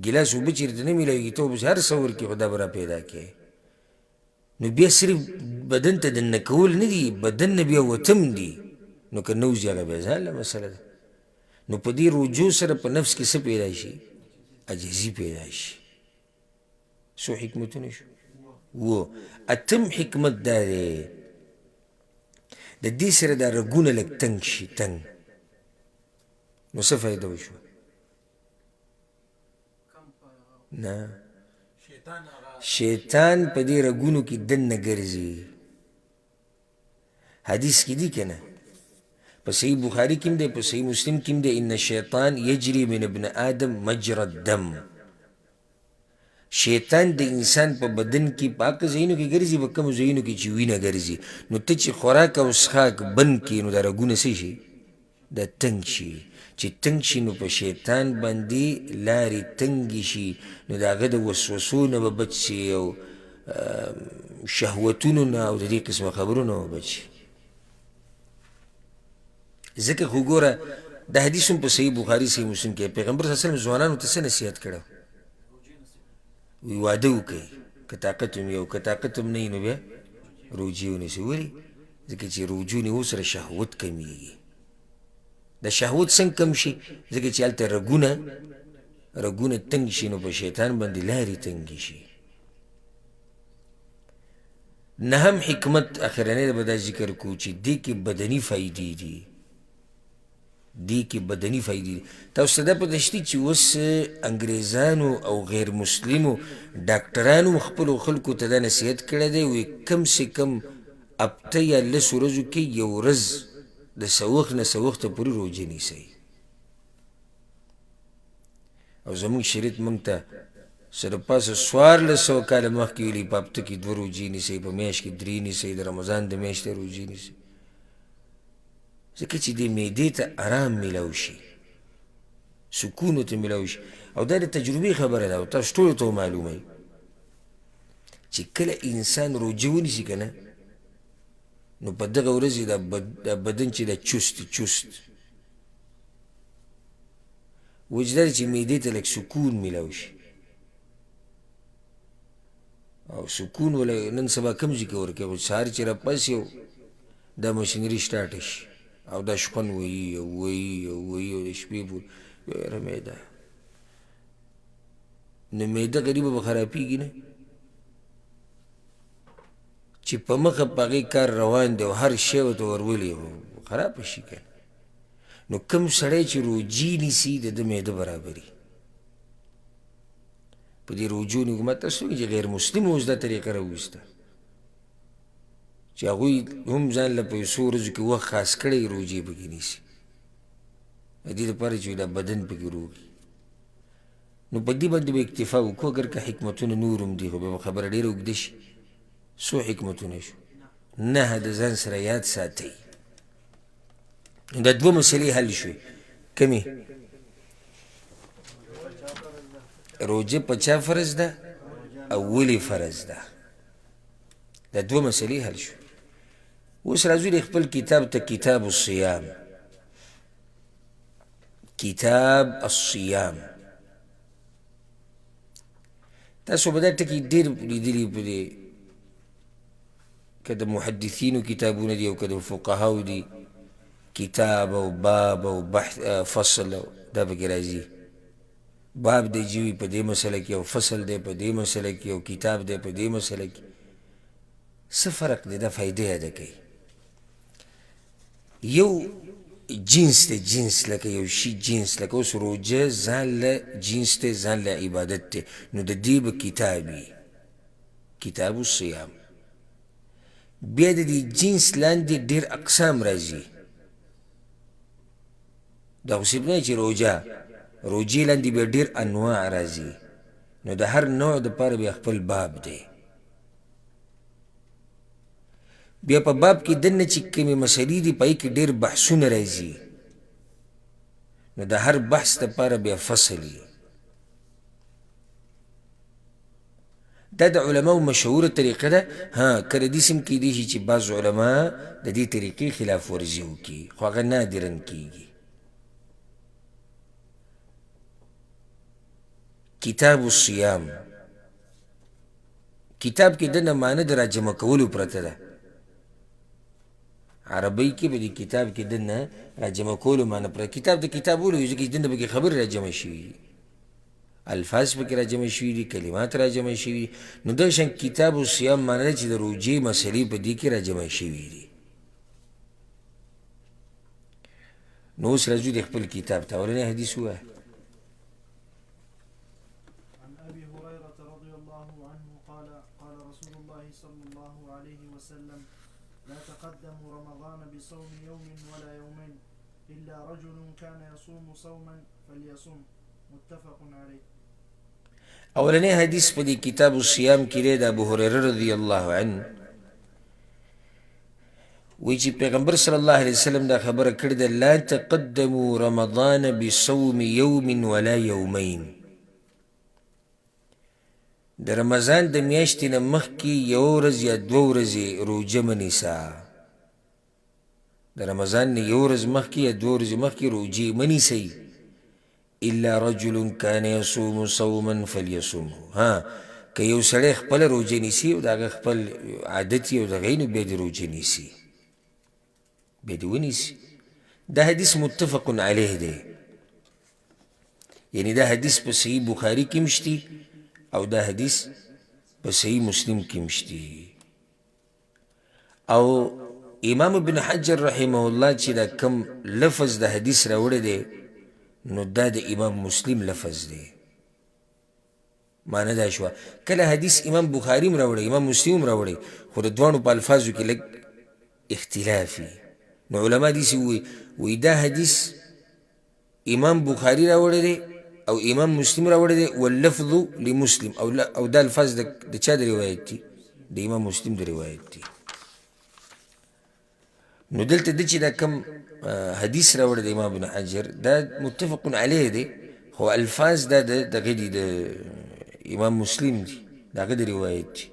Speaker 1: ګیلاس اوبه چېرته نه میلاویږي، ته به هر څه ورکړې خو دا به را پیدا کوې. نو بیا صرف بدن ته دننه کول نه دي، بدن نه بیا وتم دي. نو که نه وځي هغه بیا ځانله مسله ده. نو په دې رجوع سره په نفس کې څه پیدا شي؟ عجزي پیدا شي. څو حکمتونه شو؟ اتم حکمت دا دی د دې سره دا رګونه لږ تنګ شي، تنګ. نو څه فایده وشوه؟ نه، شیطان په دې رګونو کې دننه ګرځي. حدیث کې دي که نه؟ په صحیح بخاري کې هم دی، په صحیح مسلم کې هم دی، ان الشیطان یجري من ابن آدم مجرى الدم. شیطان د انسان په بدن کې په هغه ځایونو کې ګرځي، په کومو ځایونو کې چې وینه ګرځي. نو ته چې خوراک او څښاک بند کړي نو دا رګونه څه شي؟ دا تنګ شي. چې تنګ شي نو په شیطان باندې لارې تنګې شي، نو د هغه د وسوسو نه به بچ شي او شهوتونو نه او د دې قسمه خبرونو به بچ شي. ځکه خو ګوره دا حدیث هم په صحیح بخاري صحیح مسلم کې پیغمبر صلی الله علیه وسلم ځوانانو ته څه نصیحت کړی؟ وی واده وکړئ، که طاقت هم یو، که طاقت هم نه وي نو بیا روجې ونیسئ. ولې؟ ځکه چې روجې ونیو سره شهوت کمیږي. د شهوت څنګه کم شي؟ ځکه چې هلته رګونه تنګ شي نو په شیطان باندې لارې تنګې شي. نهم حکمت اخرنی به دا ذکر کو چې دې کې بدني فایدې دي، دې کې بدني فایدې دي. تاسو ته دا پته شته چې اوس انګریزانو او غیر مسلمو ډاکټرانو خپلو خلکو ته دا نصیحت کړی دی، وایي کم سے کم هفته یا لسو ورځو کې یو ورځ د څه وخت نه څه وخته پورې روژه نیسئ. او زمونږ شریعت موږ ته څه د پاسه 1400 کاله مخکې ویلي په هفته کې 2 روژې نیسئ، په میاشت کې 3 نیسئ، د رمضان د میاشتې روژې نیسئ، ځکه چې دې معدې ته ارام میلاو شي، سکون ورته میلاو شي. او دا د تجربې خبره ده او تاسو ټولو ته معلومه وي چې کله انسان روژه ونیسي که نه، نو په دغه ورځې دا بدن چې دا چست وجه دا چې معدې ته لږ سکون میلاو شي. او سکون ولا نن سبا کم ځای کې ورکوي، خو سهار چې راپاڅي او دا مشینري سټارټه شي او دا شپن وهي او د شپې پورې یاره معده، نو معده غریبه به خرابېږي نه چې په مخه په هغې کار روان دی او هر شی ورته ورولي خراب به شي که نه. نو کوم سړی چې روجې نیسي د ده معده برابري په دې روجو نه حکومت تاسو چې غیر مسلم اوس دا طریقه راوویسته چې هغوی هم ځان له په یو څو ورځو کې وخت خاص کړی روجې پکې نیسي د دې لپاره چې دا بدن پکې روغ وي. نو په دې باندې به اکتفا وکړو، اگر که حکمتونه نور هم دي خو بیا به خبره ډېره اوږده شي. څو حکمتونه شو؟ 9 د ځان سره یاد ساتئ. دا 2 مسلې حل شوې. کمې؟ روجه په چا فرض ده او ولې فرض ده؟ دا 2 مسلې حل شو. اوس راځو د خپل کتاب ته، کتاب الصیام. کتاب الصیام تاسو به دا ټکي ډېر لیدلي په دې که د محدثینو کتابونه دي او که د فقهاو دي، کتاب او باب او بحث فصل دا پکې راځي. باب دی جوي په دې مسله کې او فصل دی په دې مسله کې او کتاب دی په دې مسله کې. څه فرق دی؟ دا فایده یاده کوي. یو جنس دی، جنس لکه یو شي جنس، لکه اوس روجه ځان له جنس دی، ځان له عبادت دی، نو د دې به کتاب وي، کتاب الصیام. بیا د دې جنس لاندې ډېر اقسام راځي. دا خو صرف نه چې روجې لاندې بیا ډېر انواع راځي، نو د هر نوع دپاره بیا خپل باب دی. بیا په باب کې دننه چې کومې مسلې دي په هغې کې ډېر بحثونه راځي، نو د هر بحث دپاره بیا فصل وي. دا د علماو مشهوره طریقه ده. کله داسې هم کیدی شي چې بعض علما د دې طریقې خلاف ورزي وکړي، خو هغه نادرا کیږي. کتاب الصیام، کتاب کې دننه معنی د راجمع کولو پرته ده. عربی کې به د کتاب کې دننه راجمع کولو معنی پرته. کتاب د کتاب ولو ځکه چې دننه پکې خبرې راجمع شوي دي، الفاظ پکې راجمع شوي دي، کلمات راجمع شوي دي. نو دا شان کتاب الصیام معنی ده چې د روجې مسلې په دې کې راجمع شوي دي. نو اوس راځو د خپل کتاب ته. اولنی حدیث ووایه.
Speaker 2: تقدموا رمضان بصوم يوم ولا يومين إلا رجل كان يصوم صوما فليصوم متفق عليه.
Speaker 1: اولنی حدیث په دې کتاب الصیام کې دی د ابو هریره رضی الله عنه وی چې پیغمبر صلی الله علیه وسلم دا خبره کړې ده، لا تقدموا رمضان بصوم يوم ولا يومين. د رمضان د میاشتې نه مخکې یو ورځ یا 2 ورځې روجه مه نیسه. د رمضان نه یو ورځ مخکې یا 2 ورځې مخکې روجې مه نیسئ. الا رجل كان يصوم صوما فليصومه. که یو سړی خپله روجه نیسي او د هغه خپل عادت یې او د هغې نو بیا دې روجه نیسي، بیا دې ونیسي. دا حدیث متفق علیه دی، یعنی دا حدیث په صحیح بخاری کې مشتی او دا حدیث په صحیح مسلم کې مشتی. او امام ابن حجر رحمه الله چې دا کم لفظ دا حدیث راوړی دی نو دا د امام مسلم لفظ دی. معنی دا شوه کله حدیث امام بخاری م راوړی امام مسلم م راوړی خو د دواړو په الفاظو کې لږ اختلاف وي. نو علما داسې وایي دا حدیث امام بخاری راوړی دی او امام مسلم راوړی دی واللفظ لمسلم او دا الفاظ د چا د روایت دي؟ د امام مسلم د روایت دي. نو دلته د چې دا کم حدیث راوړی دی امام ابن حجر دا متفق علیه دی خو الفاظ دا دغه دي د امام مسلم دي، د هغه د روایت دي.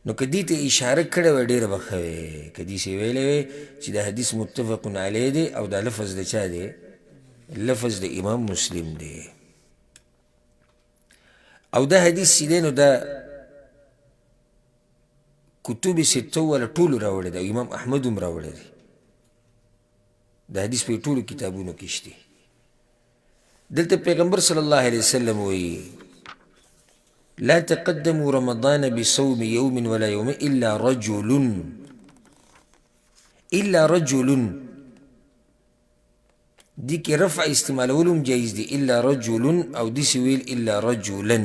Speaker 1: نو که دې ته اشاره کړې وه ډېره به ښه وی، که داسې ویلی وی چې دا حدیث متفق علیه دی او دا لفظ د چا دی؟ لفظ د امام مسلم دی. او دا حدیث چې دی نو دا کتب سته والا ټولو راوړی دی او امام احمد هم راوړی دی. دا حدیث په ټولو کتابونو کې شته. دلته پیغمبر صلی الله علیه وسلم وایي لا تقدموا رمضان بصوم يوم ولا يوم إلا رجل دي كي رفع استعمالولهم جايز دي إلا رجل أو دي سويل إلا رجلا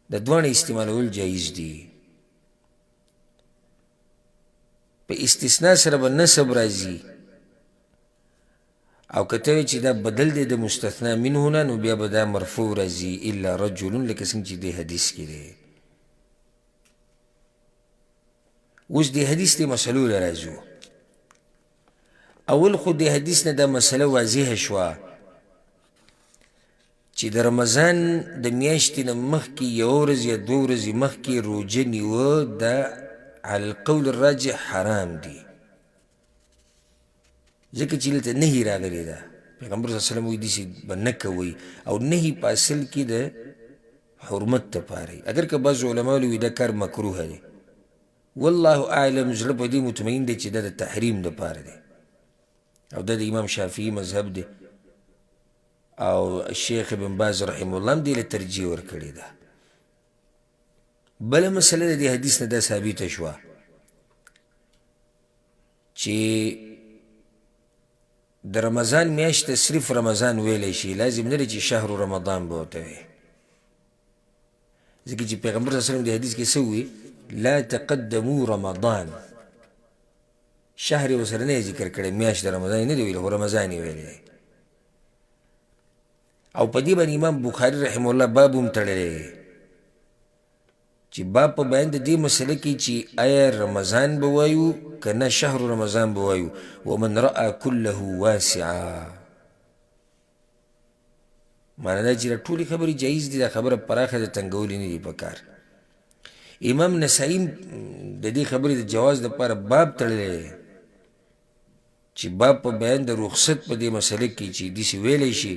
Speaker 1: دا دوان استعمالول جايز دي. باستثناء سره بالنسب رازي او کتوی چې دا بدل دی د مستثنا منه نه نو بیا به دا مرفوع راځي الا رجل لکه څنګه چې دی حدیث کې دی. اوس دی حدیث دی مسلو له راځو. اول خو دی حدیث نه دا مسله واضحه شوه چې د رمضان د میاشتې نه مخکې یوه ورځ یا دوه ورځې مخکې روژه نیوه دا على القول الراجح حرام دی، ځکه چې دلته نهي راغلی ده. پیغمبر صلی الله علیه وسلم وایي داسې به نه کوئ او نهي په اصل کې د حرمت دپاره. اگر که بعض علما وایي دا کار مکروه دی، والله اعلم زړه په دې مطمئن دی چې دا د تحریم دپاره دی او دا د امام شافعي مذهب دی او شیخ ابن باز رحمه الله هم دې له ترجیح ورکړې ده. بله مسله د دې حدیث نه دا ثابته شوه چې د رمضان میاشت صرف رمضان ویلی شي، لازم نه دی چې شهر رمضان به ورته وي، ځکه چې پیغمبر صلی الله علیه وسلم د حدیث کې څه ووي لا تقدموا رمضان، شهر یې ورسره نه ذکر کړی، میاشت د رمضان یې نه دی ویلی خو رمضان یې ویلی دی. او په دې باندې امام بخاري رحمه الله باب هم تړلی دی چې باب په بیان د دې مسله کې چې آیا رمضان به وایو که نه شهر رمضان به وایو. ومن رأى كله واسعا، معنی دا چې دا ټولې خبرې جایز دي، دا خبره پراخه د تنګولې نه دي په کار. امام نسائی د دې خبرې د جواز دپاره باب تړلی دی چې باب په بیان د رخصت په دې مسله کې چې داسې ویلی شي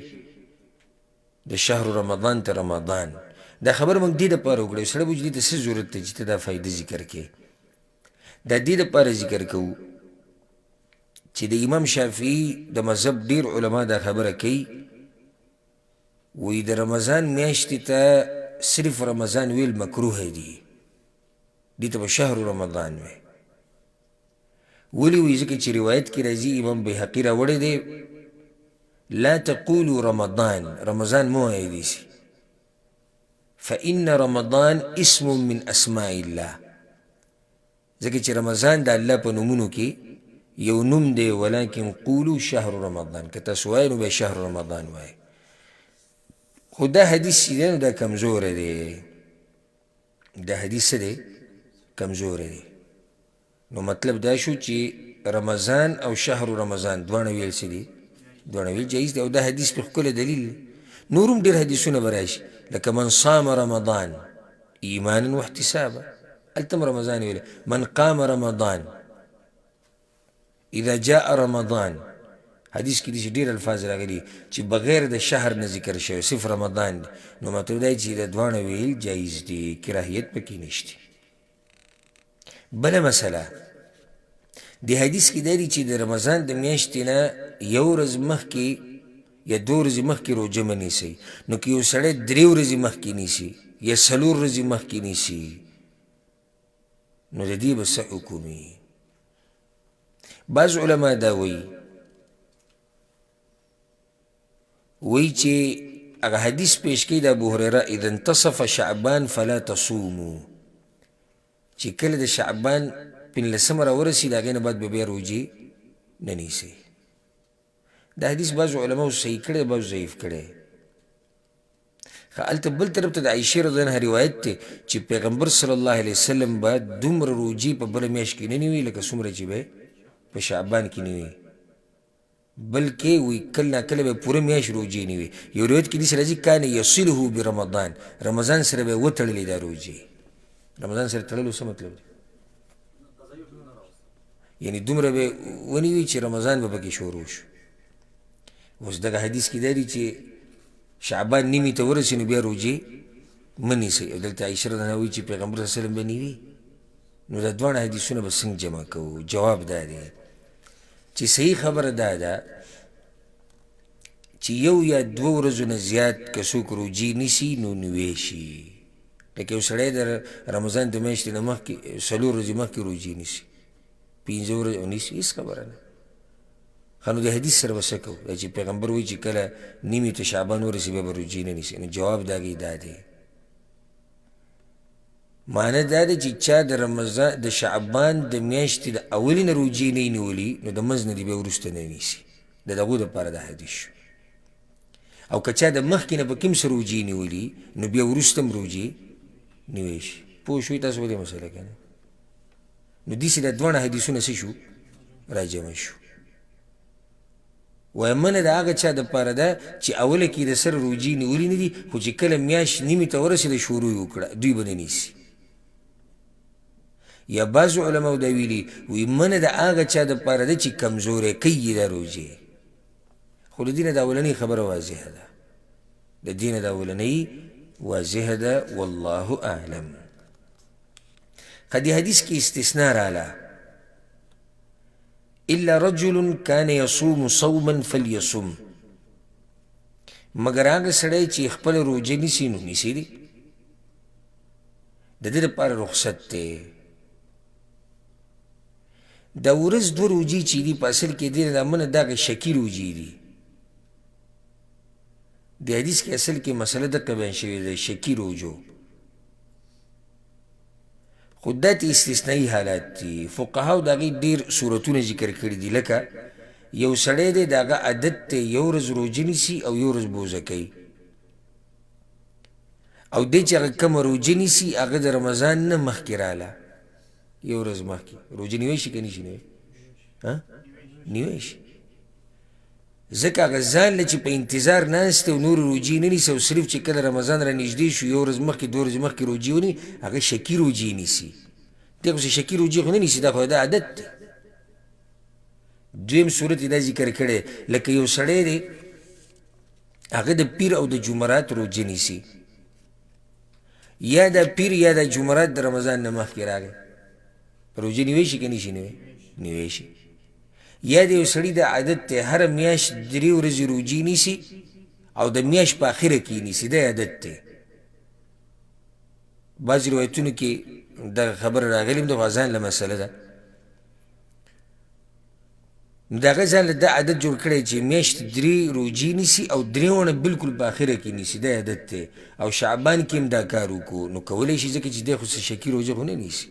Speaker 1: د شهر رمضان ته رمضان. دا خبر موږ دې دپاره وکړو سړی به دې ته څه ضرورت دی چې ته دا فایده ذکر کړې؟ دا دې دپاره ذکر کوو چې د امام شافعي د مذهب ډېر علما دا خبره کوي، وایي د رمضان میاشتې ته صرف رمضان ویل مکروه دي، دې ته به شهر رمضان وی. ولې وایي ځکه چې روایت کې راځي امام بیهقي راوړی دی لا تقولوا رمضان، رمضان مو وایئ داسې، فإن رمضان اسم من اسماء الله، ځکه چې رمضان د الله په نومونو کې یو نوم دی، ولکن قولوا شهر رمضان، که تاسو وایئ نو بیا شهر رمضان وایئ. خو دا حدیث چې دی نو دا کمزوری دی، دا حدیث څه دی؟ کمزوری دی. نو مطلب دا شو چې رمضان او شهر رمضان دواړه ویل څه دي؟ دواړه ویل جایز دی او دا حدیث په ښکلی دلیل دی. نور هم ډېر حدیثونه به راشي لکه من صام رمضان ایمانا واحتسابا، هلته هم رمضان ویلی، من قام رمضان اذا جاء رمضان، حدیث کې داسې ډېر الفاظ راغلي چې بغیر د شهر نه ذکر شوی، صرف رمضان دی. نو مطلب دا چې د دواړه ویل جایز دي، کراهیت پکې نشته. بله مسله د حدیث کې دا دی چې د رمضان د میاشتې نه یو ورځ مخکې یا 2 ورځې مخکې روژه مه نیسئ. نو که یو سړی 3 ورځې مخکې نیسي یا 4 ورځې مخکې نیسي نو د دې به څه حکم وي؟ بعض علما دا وی چې هغه حدیث پیش کوي د ابو هریره اذا انتصف شعبان فلا تصوموا، چې کله د شعبان 15 راورسي د هغې نه بعد به بیا روژې نه نیسئ. دا حدیث بعضو علماو صحیح کړی بعضو ضعیف کړی. هلته بل طرف ته د عایشې رضی الله عنها روایت دی چې پیغمبر صلی الله علیه وسلم به دومره روژې په بله میاشت کې نه نیوي لکه څومره چې به په شعبان کې نیوي، بلکې وی کله ناکله به پوره میاشت روژې نیوي. یو روایت کې داسې راځي کان یصله برمضان، رمضان سره به یې وتړلې دا روژې. رمضان سره تړلو څه مطلب دی؟ یعنی دومره به ونیوي چې رمضان به پکې شروع شو. اوس دغه حدیث کې دا دی چې شعبان نیمې ته ورسي نو بیا روژې مه نیسئ. او دلته عایشه رضی الله عنها وایي چې پیغمبر صلی الله علیه وسلم به نیوي. نو دا دواړه حدیثونه به څنګه جمع کوو؟ جواب دا دی چې صحیح خبره دا ده چې 1 یا 2 ورځو نه زیات که څوک روژې نیسي نو نیوی شي. لکه یو سړی د رمضان د میاشتې نه مخکې 4 ورځې مخکې روژې نیسي، 5 ورځې نیسي، هېڅ خبره نه. ښه نو د حدیث سره به څه کوو؟ چې پیغمبر وایي چې کله نیمې ته شعبان ورسي بیا به روژې نه نیسي. نو جواب د هغې دا دی، معنی دا ده چې چا د رمضان د شعبان د میاشتې د اولې نه روژې نه یې نیولي نو د منځ نه دې بیا وروسته نه نیسي. د دغو دپاره دا حدیث شو. او که چا د مخکې نه په کوم څه روژې نیولي نو بیا وروسته هم روژې نیوی شي. پوه شوئ تاسو په دې مسله که نه؟ نو داسې دا دواړه حدیثونه څه شو؟ راجمع شو. وایم منه د هغه چا دپاره ده چې اوله کې د سره روژې نیولي نه دي خو چې کله میاشت نیمې ته ورسېده شروع یې وکړه دوی به نه نیسي. یا بعضو علماو دا ویلي وی منه د هغه چا دپاره ده چې کمزوری کوي دا روژې. خو د دې نه د اولنۍ خبره واضحه ده، د دې نه د اولنۍ واضحه ده. والله اعلم. قد حدیث کی استثناء رالا الا رجل كان يصوم صوما فليصم، مگر هغه سړی چې خپل روژه نیسي نو نیسي دي، د دې لپاره رخصت دی. دا ورځ 2 روژې چې دي په اصل کې دې نه منه دغه شکي روژې دي. د حدیث کې اصل کې مسله دقه بیان شوې ده شکي روژو، خو دا ته استثنایي حالات دي. فقهاو د هغې ډېر صورتونه ذکر کړي دي، لکه یو سړی دی د هغه عادت دی 1 ورځ روژه نیسي او 1 ورځ بوزه کوي، او دی چې هغه کومه روژه نیسي هغه د رمضان نه مخکې راله 1 ورځ مخکې روژه نیوی شي که نشي نیوی؟ نیوی شي. ځکه هغه ځان له چې په انتظار ناست او نور روژې نه نیسي او صرف چې کله رمضان را نږدې شو 1 ورځ مخکې 2 ورځې مخکې روژې ونیي هغه شکي روژې نیسي. دی خو شکي روژې خو نه نیسي، دا خو دا عادت دی. دویم صورت یې دا ذکر کړی لکه یو سړی دی هغه د پیر او د جمعرات روژه نیسي، یا د پیر یا د جمعرات د رمضان نه مخکې راغی روژه نیوی شي که نشي نیوی؟ نیوی شي. یا د یو سړي د عادت دی هره میاشت 3 ورځې روژې نیسي او د میاشت په اخره کې نیسي، دا عادت دی. بعضې روایتونو کې دغه خبره راغلې د غازان له مسله ده. نو د هغه ځان له دا عادت جوړ کړی چې میاشت 3 روژې نیسي او 3 ونه بلکل په اخره کې نیسي، دا عادت دی. او شعبان کې هم دا کار وکړو نو کولی شي ځکه چې دی خو څه شکي روژه خو نه نیسي.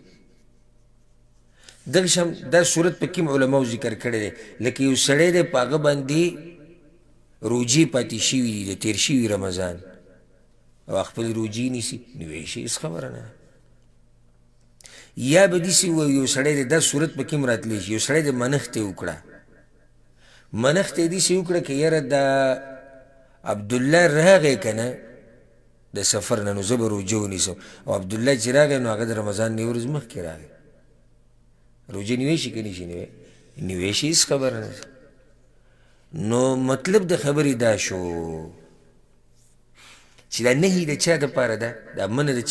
Speaker 1: دغه شم دا صورت په کوم علماو ذکر کړی دی لکه یو سړی دی په هغه باندې روژې پاتې شوي دي د تېر شوي رمضان او خپل روژې نیسي نیوی شي، هېڅ خبره نه. یا به داسې یو سړی دی دا صورت په کوم راتلی شي یو سړی دی منښت یې وکړه، منښت یې داسې وکړه که یاره دا عبدالله راغی که نه د سفر نه نو زه به روژه ونیسم، او عبدالله چې راغی نو هغه د رمضان نه 1 ورځ مخکې راغی روژه نیوی شي که نشي نیوی؟ نیوی شي، هېڅ خبره نه. نو مطلب د خبرې دا شو چې دا نهي د چا دپاره ده، دا منه د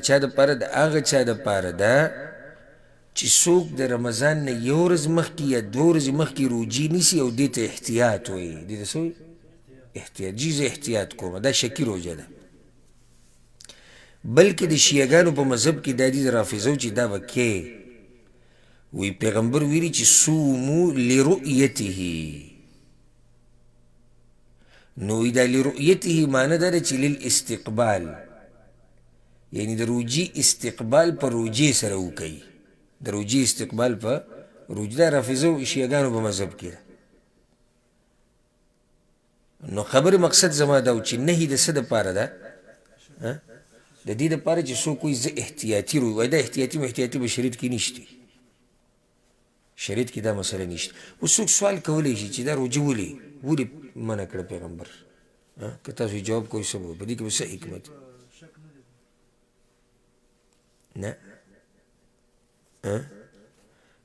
Speaker 1: چا دپاره ده؟ هغه چا دپاره ده چې څوک د رمضان نه یو ورځ مخکې یا دوه ورځې مخکې روجي نیسي او دې ته احتیاط وایي، دې ته څه وایي؟ احتیاط. جي زه احتیاط کوم، دا شکي روژه ده. بلکې د شیعګانو په مذهب کې دا دي د رافضو چې دا به کې وی پیغمبر ویلي چې صومو لرؤیته، نو دا لرؤیته معنی دا ده چې للاستقبال، یعنی د روجي استقبال په روجې سره وکوي، د روجي استقبال په روجې. دا رافضو شیعګانو په مذهب کې ده. نو خبر مقصد زما دا و چې نهي د څه دپاره ده؟ د دې دپاره چې څوک وایي زه احتیاطي وایي، دا احتیاطي محتیاطي به شریعت کې نشته، شریعت کې دا مسله نشته. اوس څوک سوال کولی شي چې دا روجه ولې منع کړه پیغمبر؟ که تاسو جواب کوئ څه به په دې کې به څه حکمت؟ نه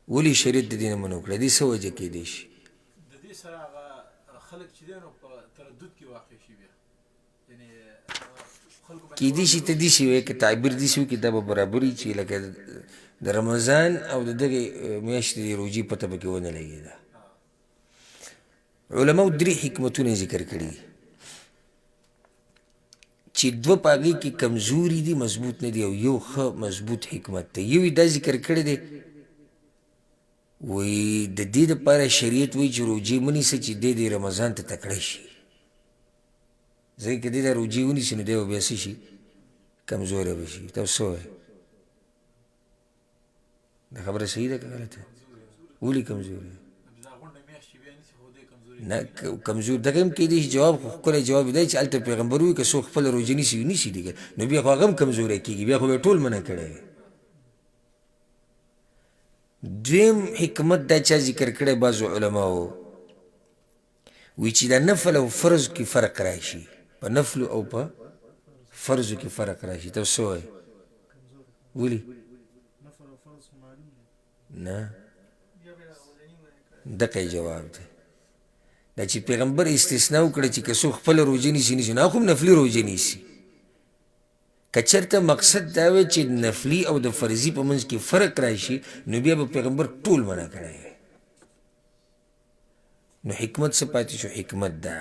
Speaker 1: ولې شریعت د دې نه منع کړه؟ دې څه وجه کیدی شي؟
Speaker 3: د دې سره هغه خلک چې دی نو په تردد کې واقع شي بیا، یعنې خلکو باندې
Speaker 1: کیدی شي ته داسې وایې که تعبیر داسې وکړي دا به برابر وي چې لکه د رمضان او د دغې میاشتې د روجې پته پکې ونه لګېده. علماو درې حکمتونه ذکر کړي چې دوه په هغې کې کمزوري دي، مضبوط نه دي، او یو ښه مضبوط حکمت دی. یو یې دا ذکر کړی دی وایي د دې دپاره شریعت وایي چې روجې ونیسه چې دی د رمضان ته تکړه شي، ځکه که دی دا روجې ونیسي نو دی به بیا څه شي؟ کمزوری به شي. تاسو څه وایئ؟ دا خبره صحیح ده که غلطه؟ ولې کمزوری؟ نه کمزور دغه هم کیدی شي جواب خو ښکلی جواب دی چې هلته پیغمبر وایي که څوک خپله روژه نیسي نیسي دی نو بیا خو هغه هم کمزوری کېږي، بیا خو به یې ټول منع کړی وي. دویم حکمت دا چا ذکر کړی بعضو علماو وی چې دا نفل او فرض کې فرق راشي، په نفلو او په فرضو کې فرق راشي. تاسو څه وایئ؟ ولې؟ نه دقه جواب دی دا چې پیغمبر استثناء وکړه چې که څوک خپله روژه نیسي نیسي، نو هغه هم نفلي روژه نیسي. که چېرته مقصد دا وی چې نفلي او د فرضي په منځ کې فرق راشي نو بیا به پیغمبر ټول منع کړی وی. نو حکمت څه پاتې شو؟ حکمت دا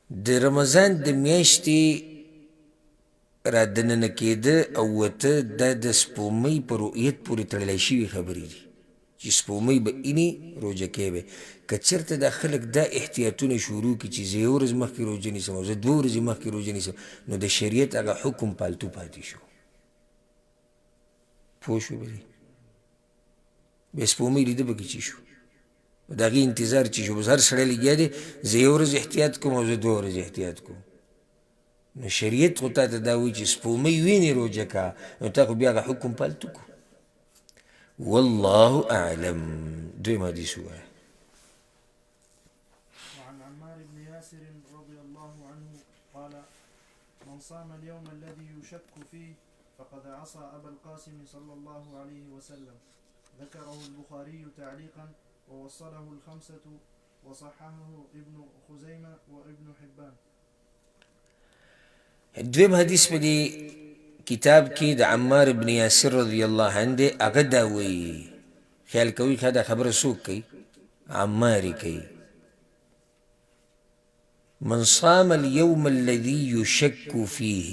Speaker 1: د رمضان د میاشتې را دننه کېده او وته دا د سپومۍ په رؤیت پورې تړلی شوي خبرې دي چې سپومۍ به اینې روژه کې به. که چېرته دا خلک دا احتیاطونه شروع کړي چې زه یو ورځ مخکې روژه نیسم او زه دوه ورځې مخکې روژه نیسم نو د شریعت هغه حکم پالتو پاتې شو. پوه شو به دې؟ بیا سپومۍ لیده به کې چې شو د هغې انتظار چې شو بس هر سړی لګیا دی زه یو ورځ احتیاط کوم او زه دوه ورځې احتیاط کوم. نو شریعت خو تا ته دا وایي چې سپومۍ وینې روژه کا نو تا خو بیا هغه حکم پالتو کو. والله اعلم. دویم حدیث ووایه.
Speaker 2: وعن عمار بن ياسر رضي الله عنه قال من صام اليوم الذي يشك فيه فقد عصى أبا القاسم صلى الله عليه وسلم. ذكره البخاري تعليقا ووصله الخمسة وصححه ابن خزيمة وابن حبان.
Speaker 1: دویم حدیث په دې کتاب کې د عمار بن یاسر رضی الله عنه دی. هغه دا وایي، خیال کوئ ښه دا خبره څوک کوي؟ عمار کوي. من صام اليوم الذي يشك فيه،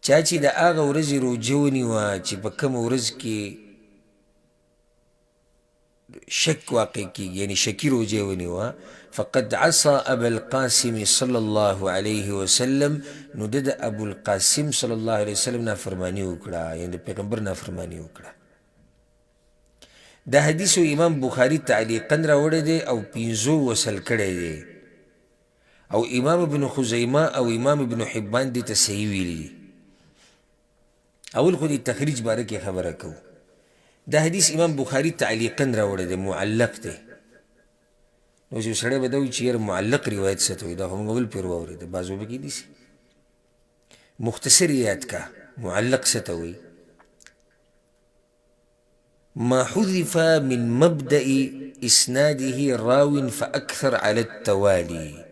Speaker 1: چا چې د هغه ورځې روژه ونیوه چې په کومه ورځ کې شک واقع کیږي، یعنی شکی روژه ونیوه، فقد عصى ابا القاسم صلی الله علیه وسلم، نو د ابو القاسم صلی الله علیه وسلم نافرمانی وکړه، یعنی د پیغمبر نافرمانی وکړه. دا حدیث امام بخاری تعلیقا راوړی دی او 15 وصل کړی دی، او امام ابن خزیمه او امام ابن حبان دې ته صحیح ویلي. اول خو دې تخریج باره کې خبره کوو. دا حدیث امام بخاری تعلیقا راوړی دی، معلق دی. نو چې سړی به دا وایي چې یاره معلق روایت څه ته وایي، دا خو موږ بل پرې واورېده، بعضو به کېدای شي. مختصر یاد کا معلق څه ته وایي؟ ما حذف من مبدأ اسناده راو فاكثر على التوالي،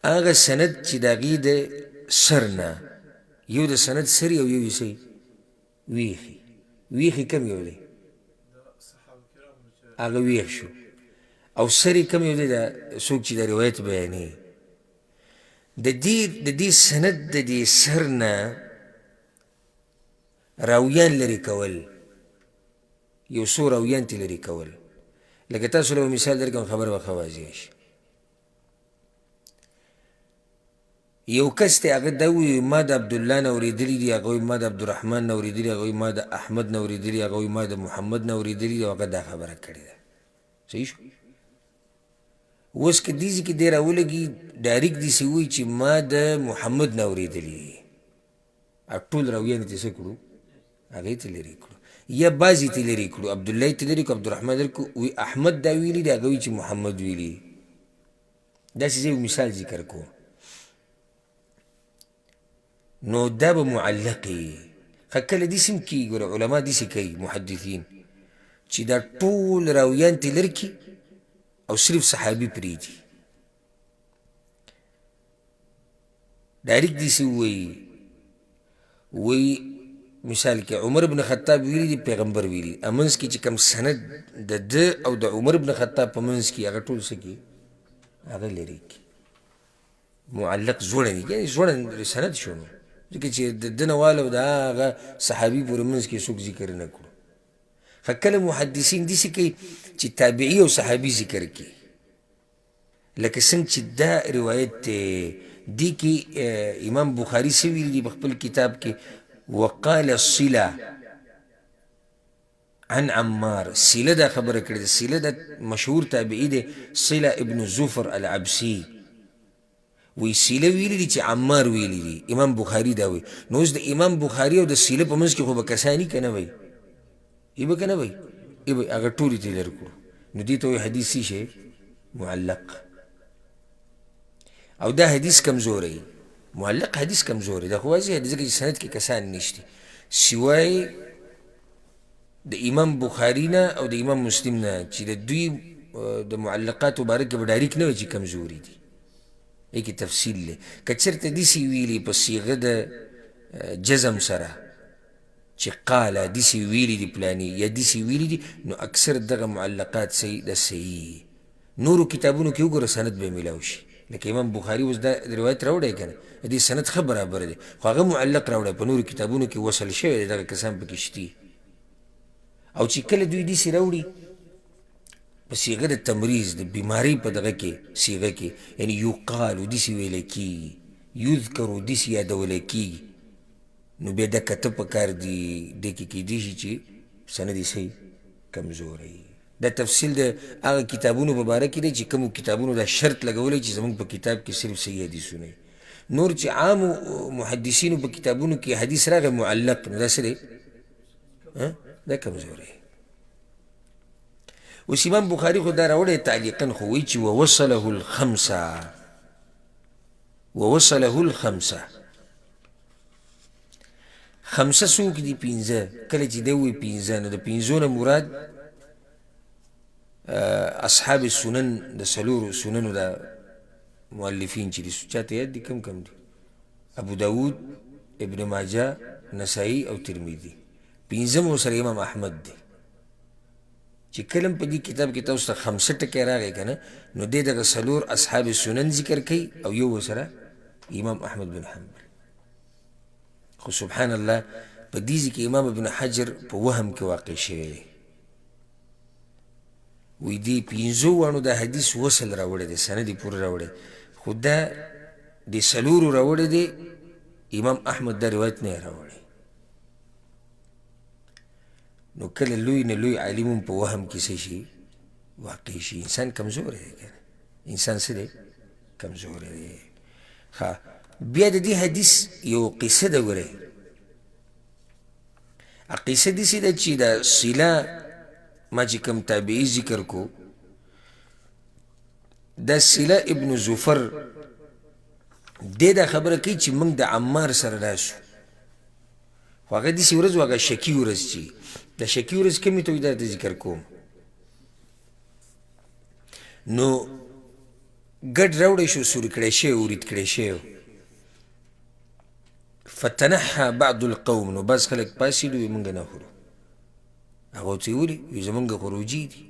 Speaker 1: هغه سند چې د هغې د سر نه یو د سند سری او یو یې څه ویښي. ویښي کم یو دی؟ هغه ویښ شو. او سری کم یو دی؟ دا څوک چې د روایت بیانوي. د دې سند د دې سر نه راویان لرې کول، یو څو راویان ترې لرې کول. لکه تاسو له مثال درکړم خبره به ښه واضحه شي. یو کس دی هغه دا وایي ما د عبدالله نه اورېدلي دي، هغه وایي ما د عبدالرحمن نه اورېدلي، هغه وایي ما د احمد نه اورېدلي، هغه وایي ما د محمد نه اورېدلي دي، او هغه دا خبره کړې ده. صحیح شو؟ اوس که دې ځای کې دی راولګي ډایرکټ داسې وایي چې ما د محمد نه اورېدلي دي، ټول راویان یې څه کړو؟ هغه یې ته لرې کړو. یا بعضې ته لرې کړو، عبدالله یې ته لرې کړو، عبدالرحمن لرې کړو، وایي احمد دا ویلي دي، هغه وایي چې محمد ویلي. داسې زه یو مثال ذکر کوم. نو دا به معلق وي. ښه کله داسې هم کېږي، ګوره علما داسې کوي محدثین چې دا ټول راویان ترې لرې کړي او صرف صحابي پرېږدي. ډایرکټ داسې وایي مثال کې عمر بن خطاب ویلي دي، پیغمبر ویلي. منځ کې چې کوم سند د ده او د عمر بن خطاب په منځ کې هغه ټول څه کړي؟ هغه لرې کړي. معلق ځوړند، یعنې ځوړند سند شو. نو ځکه چې د ده نه واله او د هغه صحابي پورې منځ کې څوک ذکر نه کړو. ښه کله محدثین داسې کوي چې تابعي او صحابي ذکر کړي. لکه څنګه چې دا روایت دی، دې کې امام بخاري څه ویلي دي په خپل کتاب کې؟ وقال صلة عن عمار. صله دا خبره کړې ده. صله دا مشهور تابعي دی، صله ابن زفر العبسي. وی صله ویلي دي چې عمار ویلي دي. امام بخاري دا وی. نو اوس د امام بخاري او د صله په منځ کې خو به کساني که نه وی؟ ای به که نه وی؟ ای به هغه ټولې ته یې لرې کړو. نو دې ته وایي حدیث څه شی؟ معلق. او دا حدیث کمزوری، معلق حدیث کمزوری. دا خو واضح دی ځکه چې سند کې کسان نشته سوای د امام بخاري نه او د امام مسلم نه، چې د دوی د معلقاتو باره کې به ډایرکټ نه وي چې کمزوري دي. ای کې تفصیل دی. که چېرته داسې ویلي په صیغه د جزم سره چې قاله داسې ویلي دي پلاني یا داسې ویلي دي، نو اکثر دغه معلقات صحیح د صحیح. نورو کتابونو کې وګوره سند به میلاو شي. لکه امام بخاري اوس دا روایت راوړی که نه، د دې سند ښه برابر دی، خو هغه معلق راوړی. په نورو کتابونو کې وصل شوی دی، دغه کسان پکې شتي. او چې کله دوی داسې راوړي په صیغه د تمریض د بیمارۍ په دغه کې صیغه کې، یعنې یقالو داسې ویلی کېږي، یذکرو داسې یادولی کېږي، نو بیا دا کته په کار دي. دې کې کیدای شي چې سند یې صحیح کمزوری. دا تفصیل د هغه کتابونو په باره کې دی چې کومو کتابونو دا شرط لګولی چې زموږ په کتاب کې صرف صحیح حدیثونه وي. نور چې عامو محدثینو په کتابونو کې حدیث راغی معلق، نو دا څه دی؟ دا کمزوری. اوس امام بخاري خو دا راوړی تعلیقا، خو وایي چې ووصله الخمسه. خمسه څوک دي؟ پنځه. کله چې دی وایي پنځه، نو د پنځو نه مراد اصحاب السنن د څلورو سننو دا مؤلفین چې دي. چاته یاد دي؟ کم دي؟ ابو داود، ابن ماجه، نسائی او ترمذي. پنځم ورسره امام احمد دی. چې کلم په دې کتاب کې تاسو ته خمسه ټکي راغی که نه، نو دی دغه څلور اصحاب سنن ذکر کوي او یو ورسره امام احمد بن حنبل. خو سبحان الله په دې ځای کې امام ابن حجر په وهم کې واقع شوی دی. وی دې پنځو واڼو دا حدیث وصل راوړی دی، سند یې پورې راوړی، خو دا د څلورو راوړی دی، امام احمد دا روایت نه یې راوړی. نو کله لوی نه لوی عالم په وهم کې څه شي واقع شي. انسان کمزوری دی که نه؟ انسان څه دی؟ کمزوری دی. ښه بیا د دې حدیث یو قصه ده. ګورئ قصه داسې ده چې د صله ما چې کوم تابعي ذکر کو، دا صله ابن زفر دی دا خبره کوي چې موږ د عمار سره راشو. خو هغه داسې ورځ و، هغه شکي ورځ چې د شکي ورځ کومې ته وي دا ذکر کوم. نو ګډ راوړی شو، سوري کړی شوی، ورید کړی شوی. فتنحى بعض القوم، نو بعض خلق پاسېدو وی موږ نه خورو. هغه ورته ویلي وی زمونږ خو روجي دي،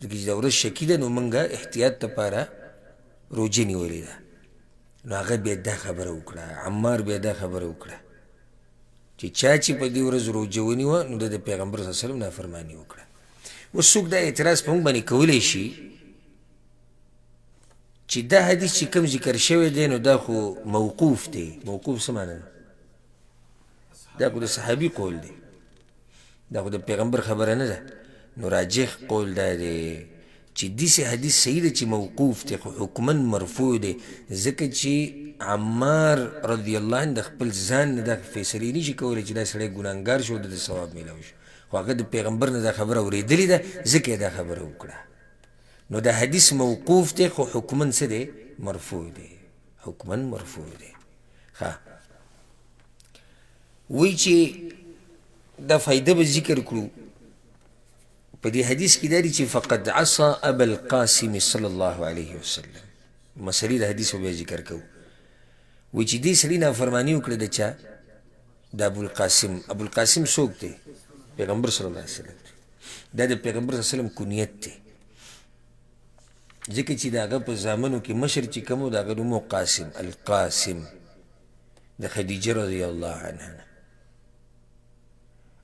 Speaker 1: ځکه چې دا ورځ شکي ده نو موږ احتیاط دپاره روجه نیولې ده. نو هغه بیا دا خبره وکړه، عمار بیا دا خبره وکړه چې چا چې په دې ورځ روجه ونیوه نو د پیغمبر صلی الله علیه وسلم نافرماني وکړه. اوس څوک دا اعتراض په موږ باندې کولی شي چې دا حدیث چې کوم ذکر شوی دی نو دا خو موقوف دی. موقوف څه معنی ده؟ دا خو د صحابي قول دی، دا خو د پیغمبر خبره نه ده. نو راجح قول دا دی چې داسې حدیث صحیح دی چې موقوف دی خو حکما مرفوع دی، ځکه چې عمار رضی الله عنه د خپل ځان نه دا فیصلې نشي کولی چې دا سړی ګناهګار شو د ثواب میلاوي شو، خو هغه د پیغمبر نه دا خبره اورېدلې ده ځکه یې دا خبره وکړه. نو دا حدیث موقوف دی خو حکما څه دی؟ مرفوع دی، حکما مرفوع دی. وی چې دا فایده به ذکر کړو په دې حدیث کې دا دی چې فقد عصى ابا القاسم صلی الله علیه وسلم. مسلې د حدیث به ذکر کوو. وی چې دې سړي نافرماني وکړه د چا؟ د ابوالقاسم. ابوالقاسم څوک دی؟ پیغمبر صلی الله علیه وسلم. دا د پیغمبر صلی الله علیه وسلم کنیت دی، ځکه چې د هغه په زامنو کې مشر چې کوم و د هغه نوم قاسم، القاسم د خدیجه رضی الله عنها.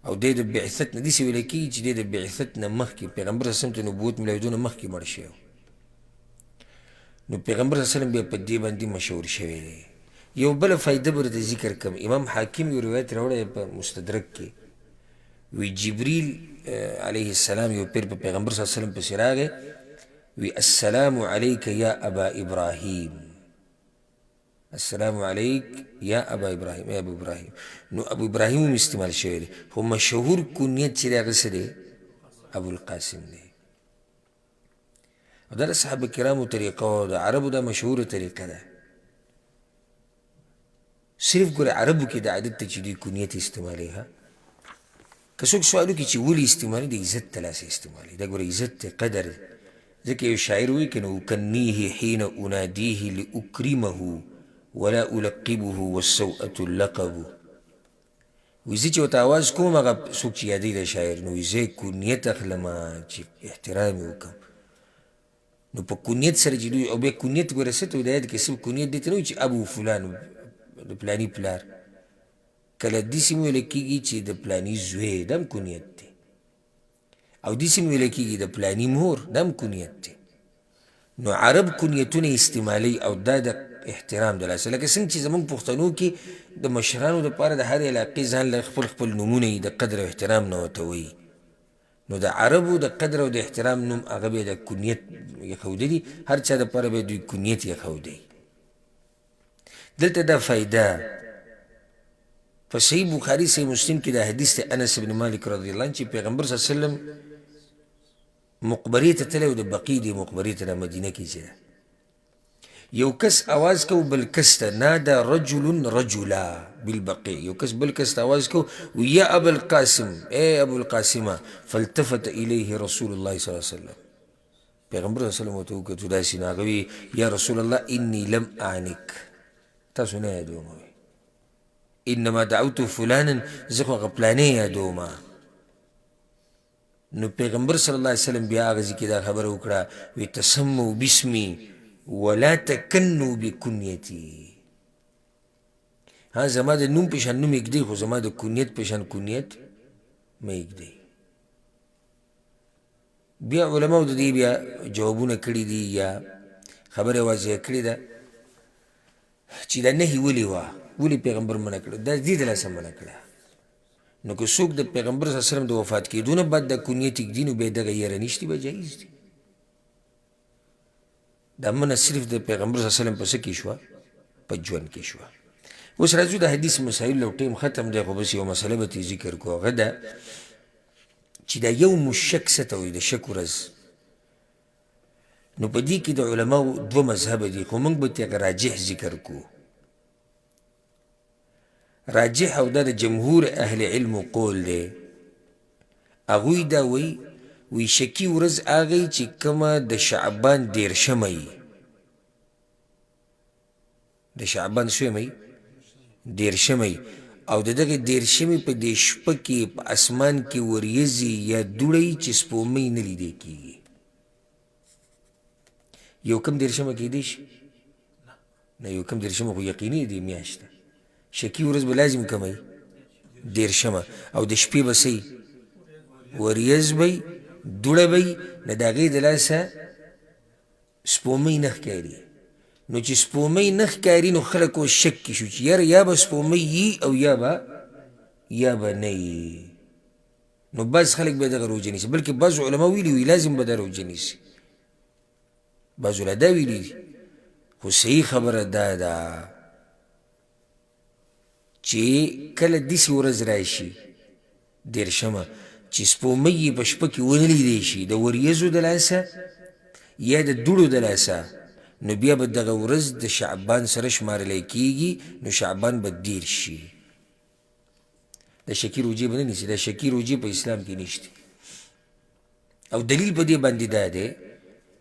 Speaker 1: او دی د بعثت نه داسې ویلی کېږي چې دی د بعثت نه مخکې پیغمبر صلی الله علیه وسلم ته نبوت میلاېدو نه مخکې مړ شوی. نو پیغمبر صلی الله علیه وسلم بیا په دې باندې مشهور شوی دی. یو بله فایده به درته ذکر کړم. امام حاکم یو روایت راوړی په مستدرک کې، وی جبریل علیه السلام یو پیر په پیغمبر صلی الله علیه وسلم پسې راغی، وی السلام علیک یا ابا ابراهیم، السلام علیک یا ابا ابراهیم، یا ابو ابراهیم. نو ابو ابراهیم هم استعمال شوی دی، خو مشهور کنیت چې دی هغه څه دی؟ ابوالقاسم دی. او دا د صحابه کرامو طریقه او د عربو دا مشهوره طریقه ده. صرف ګوره عربو کې د عادت ته چې دوی کنیت استعمالوي. که څوک سوال وکړي چې ولې استعمالوي، د عزت ته لاسې استعمالوي. دا ګوره عزت دی، قدر دی. ځکه یو شاعر وایي که نه اکنیه حین انادیه لاکرمه ولا القبه والسوءة اللقب. وی زه چې ورته آواز کوم هغه څوک چې یادوي د شاعر، نو وی زه کنیت اخلمه چې احترام یې وکړم. نو په کنیت سره چې دوی، او بیا کنیت ګوره څه ته وایي، د آیت کې صرف کنیت دې ته نه وایي چې ابو فلان د پلاني پلار، کله داسې هم ویلی کېږي چې د پلاني زوی، دا هم کنیت دی. او داسې هم ویلی کېږي د پلاني مور، دا هم کنیت دی. نو عرب کنیتونه استعمالوي او دا د احترام د لاسه. لکه څنګه چې زمونږ پښتنو کې د مشرانو دپاره د هر علاقې ځان له خپل خپل نومونه یې د قدر او احترام نه ورته وایي. نو د عربو د قدر او د احترام نوم هغه بیا د کنیت ایښودلي، هر چا دپاره بیا دوی کنیت ایښودی. دلته دا فایده په صحیح بخاري صحیح مسلم کې دا حدیث د انس بن مالک رضی الله عنه چې پیغمبر صلی الله علیه وسلم مقبرې ته تللی و، د بقیع دې مقبرې ته د مدینه کې چې یو کس آواز کو بل کس ته، نادى رجل رجلا بالبقيع، یو کس بل کس ته آواز کو یا ابا القاسم، اے ابو القاسمه، فالتفت الیه رسول الله صلی الله علیه وسلم. پیغمبر صلی الله علیه وسلم ورته وکتل، داسې نو هغه وی یا رسول الله انی لم اعنک، تاسو نه یادوم، انما دعوت فلانا، زه خو هغه پلانی یادوم. نو پیغمبر صلی الله علیه وسلم بیا هغه ځای کې دا خبره وکړه، وی تسموا باسمي ولا تکنوا بکنیتی. ها زما د نوم پیشان نوم اږدئ، خو زما د کنیت پیشان کنیت مه اږدئ. بیا علماو د دې بیا جوابونه کړي دي یا خبره واضحه کړې ده چې دا نهي ولې وه، ولې پیغمبر منع کړه، دا دې د لاسه منع کړه. نو که څوک د پیغمبر صلی الله علیه وسلم د وفات کېدو نه بعد د کنیت اږدي نو بیا دغه یره نشتي، به جایز دي. دا منع صرف د پیغمبر صلی الله علیه وسلم په څه کې شوه؟ په ژوند کې شوه. اوس راځو د حدیث مسایل او ټیم ختم دی، خو بس یو مسله به ترې ذکر کړو، هغه ده چې دا یوم الشک څه ته وایي، د شک ورځ. نو په دې کې د علماو دوه مذهبه دي، خو موږ به ترې هغه راجح ذکر کړو. راجح او دا د جمهور اهل علم قول دی. هغوی دا وایي وی شکی ورځ هغه چې کومه د شعبان 13مه وي، د شعبان څومره وي؟ دیرشمی او د دغې دیرشمې په دې شپه کې په اسمان کې وریځې یا دوړی چې سپومۍ نه لیدې کېږي. یو کم دیرشمه کېدی شي؟ نه، یو کم دیرشمه خو یقیني دی میاشت ده. شکي ورځ به لازم کمی دیرشمه، او د شپې به څه وریځ به وي، دوړه به وي، نه د هغې د لاسه سپومۍ نه ښکاري. نو چې سپومۍ نه ښکاري نو خلک اوس شک کې شو چې یاره یا به سپومۍ یي او یا به نه یي. نو بعض خلک به دغه روژه نیسي، بلکې بعض علما ویلي وي لازم به دا روژه نیسي. بعض علما دا ویلي دي، خو صحیح خبره دا ده چې کله داسې ورځ راشي دیرشمه چې سپومۍ یې په شپه کې ونه لیدی شي د وریځو د لاسه یا د دوړو د لاسه، نو بیا به دغه ورځ د شعبان سره شمارلی کېږي، نو شعبان به دیر شي. د شکي روجې به نه نیسي، د شکي روجې په اسلام کې نشته. او دلیل په دې باندې دا دی،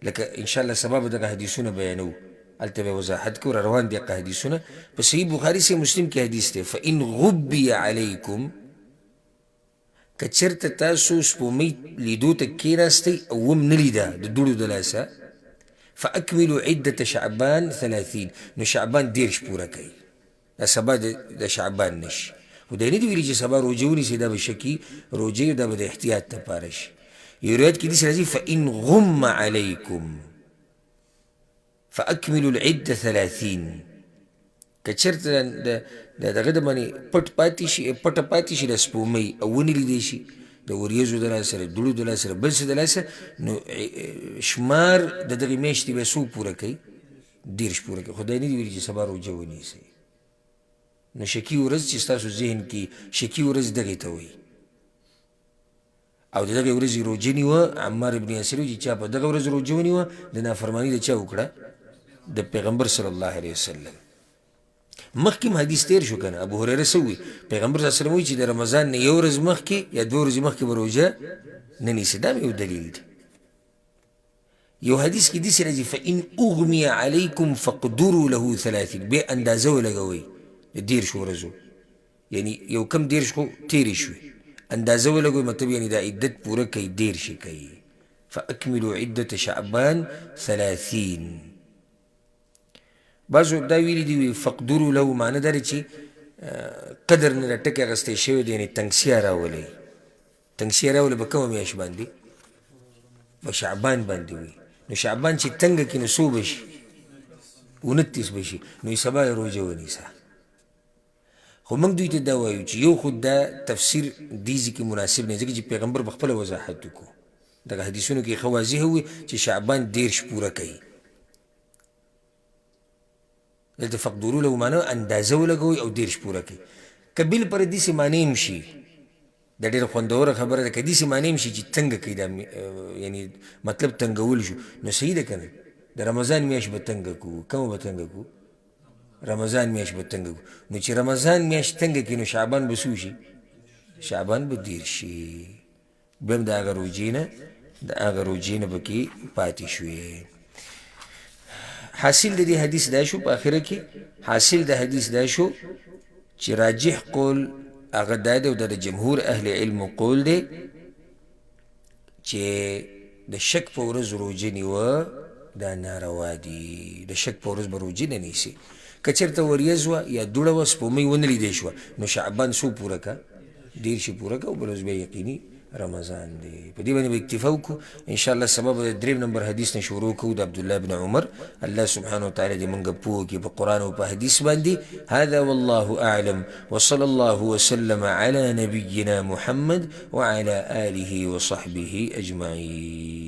Speaker 1: لکه انشاءالله سبا به دغه حدیثونه بیانوو، هلته به وضاحت کوو، را روان دي هغه حدیثونه. په صحیح بخاري صحیح مسلم کې حدیث دی، فإن غبي علیکم، که چېرته تاسو سپومۍ لیدو ته کېناستئ او هم نه لیده د دوړو د لاسه، فاکملوا عدة شعبان 30، نو شعبان دیرش پوره کوي. دا سبا د شعبان نشي. خو دا نه دي ویلي چې سبا روژه ونیسئ، دا به شکي روژه دا به د احتیاط دپاره شي. یو روایت کې داسې راځي فإن غم علیکم فاکملوا العدة 30، که چېرته د دغه د باندې پټه پاتې شي د سپومۍ او ونې لیدی شي د وریځو د لاسه سره، دوړو د لاسه سره، بل څه د لاسه، نو شمار د دغې میاشتې به څو پوره کوي؟ دیرش پوره کوي. خو دا نه دي ویلي چې سبا روژه ونیسئ. نو شکي ورځ چې ستاسو ذهن کې شکي ورځ دغې ته وایي، او د دغې ورځې روژه نیوه. عمار ابن یاسر وایي چې چا په دغه ورځ روژه ونیوه د نافرماني د چا وکړه؟ د پیغمبر صلی الله علیه وسلم. مخکې حدیث تیر شو کنه، ابو هریره څه وایي؟ پیغمبر صلی الله علیه وسلم وایي چې د رمضان نه یو ورځ مخکې یا دوه ورځې مخکې به روژه نه نیسي. دا یو دلیل دی. یو حدیث کې داسې راځي فإن اغمي علیکم فاقدروا له 30، بیا اندازه ولګوئ د دیرشو ورځو، یعنی یو کم دیرش خو تیرې شوې، اندازه ولګوئ، مطلب یعنی دا عدت پوره کوي، دیرشې کوي. فاکملوا عدة شعبان 30. بعضو دا ویلي دي فقدروا له معنی دا چې قدر نه د ټکي اخیستی شوی دی، یعنې تنګسیا راولئ. تنګسیا راولئ به کومه میاشت باندې؟ په شعبان باندې وي. نو شعبان چې تنګه کړي نو څو به شي؟ 29 به شي. نو سبا یې روژه ونیسه. خو موږ دوی ته دا وایو چې یو خو دا تفسیر دې ځای کې مناسب نه، ځکه چې پیغمبر په خپله وضاحت وکړو، دغه حدیثونو کې ښه واضح وي چې شعبان دیرش پوره کوي. دلته فقدروا له معنی اندازه ولګوئ او دیرش پوره کوي. که بل پر داسې معنی هم شي، دا ډېره خوندوره خبره ده، که داسې معنی هم شي چې تنګه کوي، دا یعنی مطلب تنګول شو، نو صحیح ده که نه؟ د رمضان میاشت به تنګه کړو. کومه به تنګه کړو؟ رمضان میاشت به تنګه کړو. نو چې رمضان میاشت تنګه کړي نو شعبان به څو شي؟ شعبان به دیر شي. بیا هم د هغه روژې نه به کې پاتې شوې. حاصل د دې حدیث دا شو، په آخره کې حاصل د حدیث دا شو چې راجح قول هغه دا دی، او دا د جمهور اهل علم قول دی چې د شک په ورځ روژه نیوه دا ناروا دي. د شک په ورځ به روژه نه نیسي. که چېرته وریځ وه یا دوړه وه، سپومۍ ونه لیدی شوه، نو شعبان څو پوره که؟ دیرشې پوره که، او بله ورځ بیا یقیني رمضان دی. په دې باندې به اکتفا وکړو. انشاءالله سبا به د 3 نمبر حدیث نه شروع کوو، د عبدالله بن عمر. الله سبحانه وتعالی دې موږ پوه کړي په قرآن او په حدیث باندې. هذا والله اعلم، وصلى الله وسلم على نبينا محمد وعلى آله وصحبه اجمعين.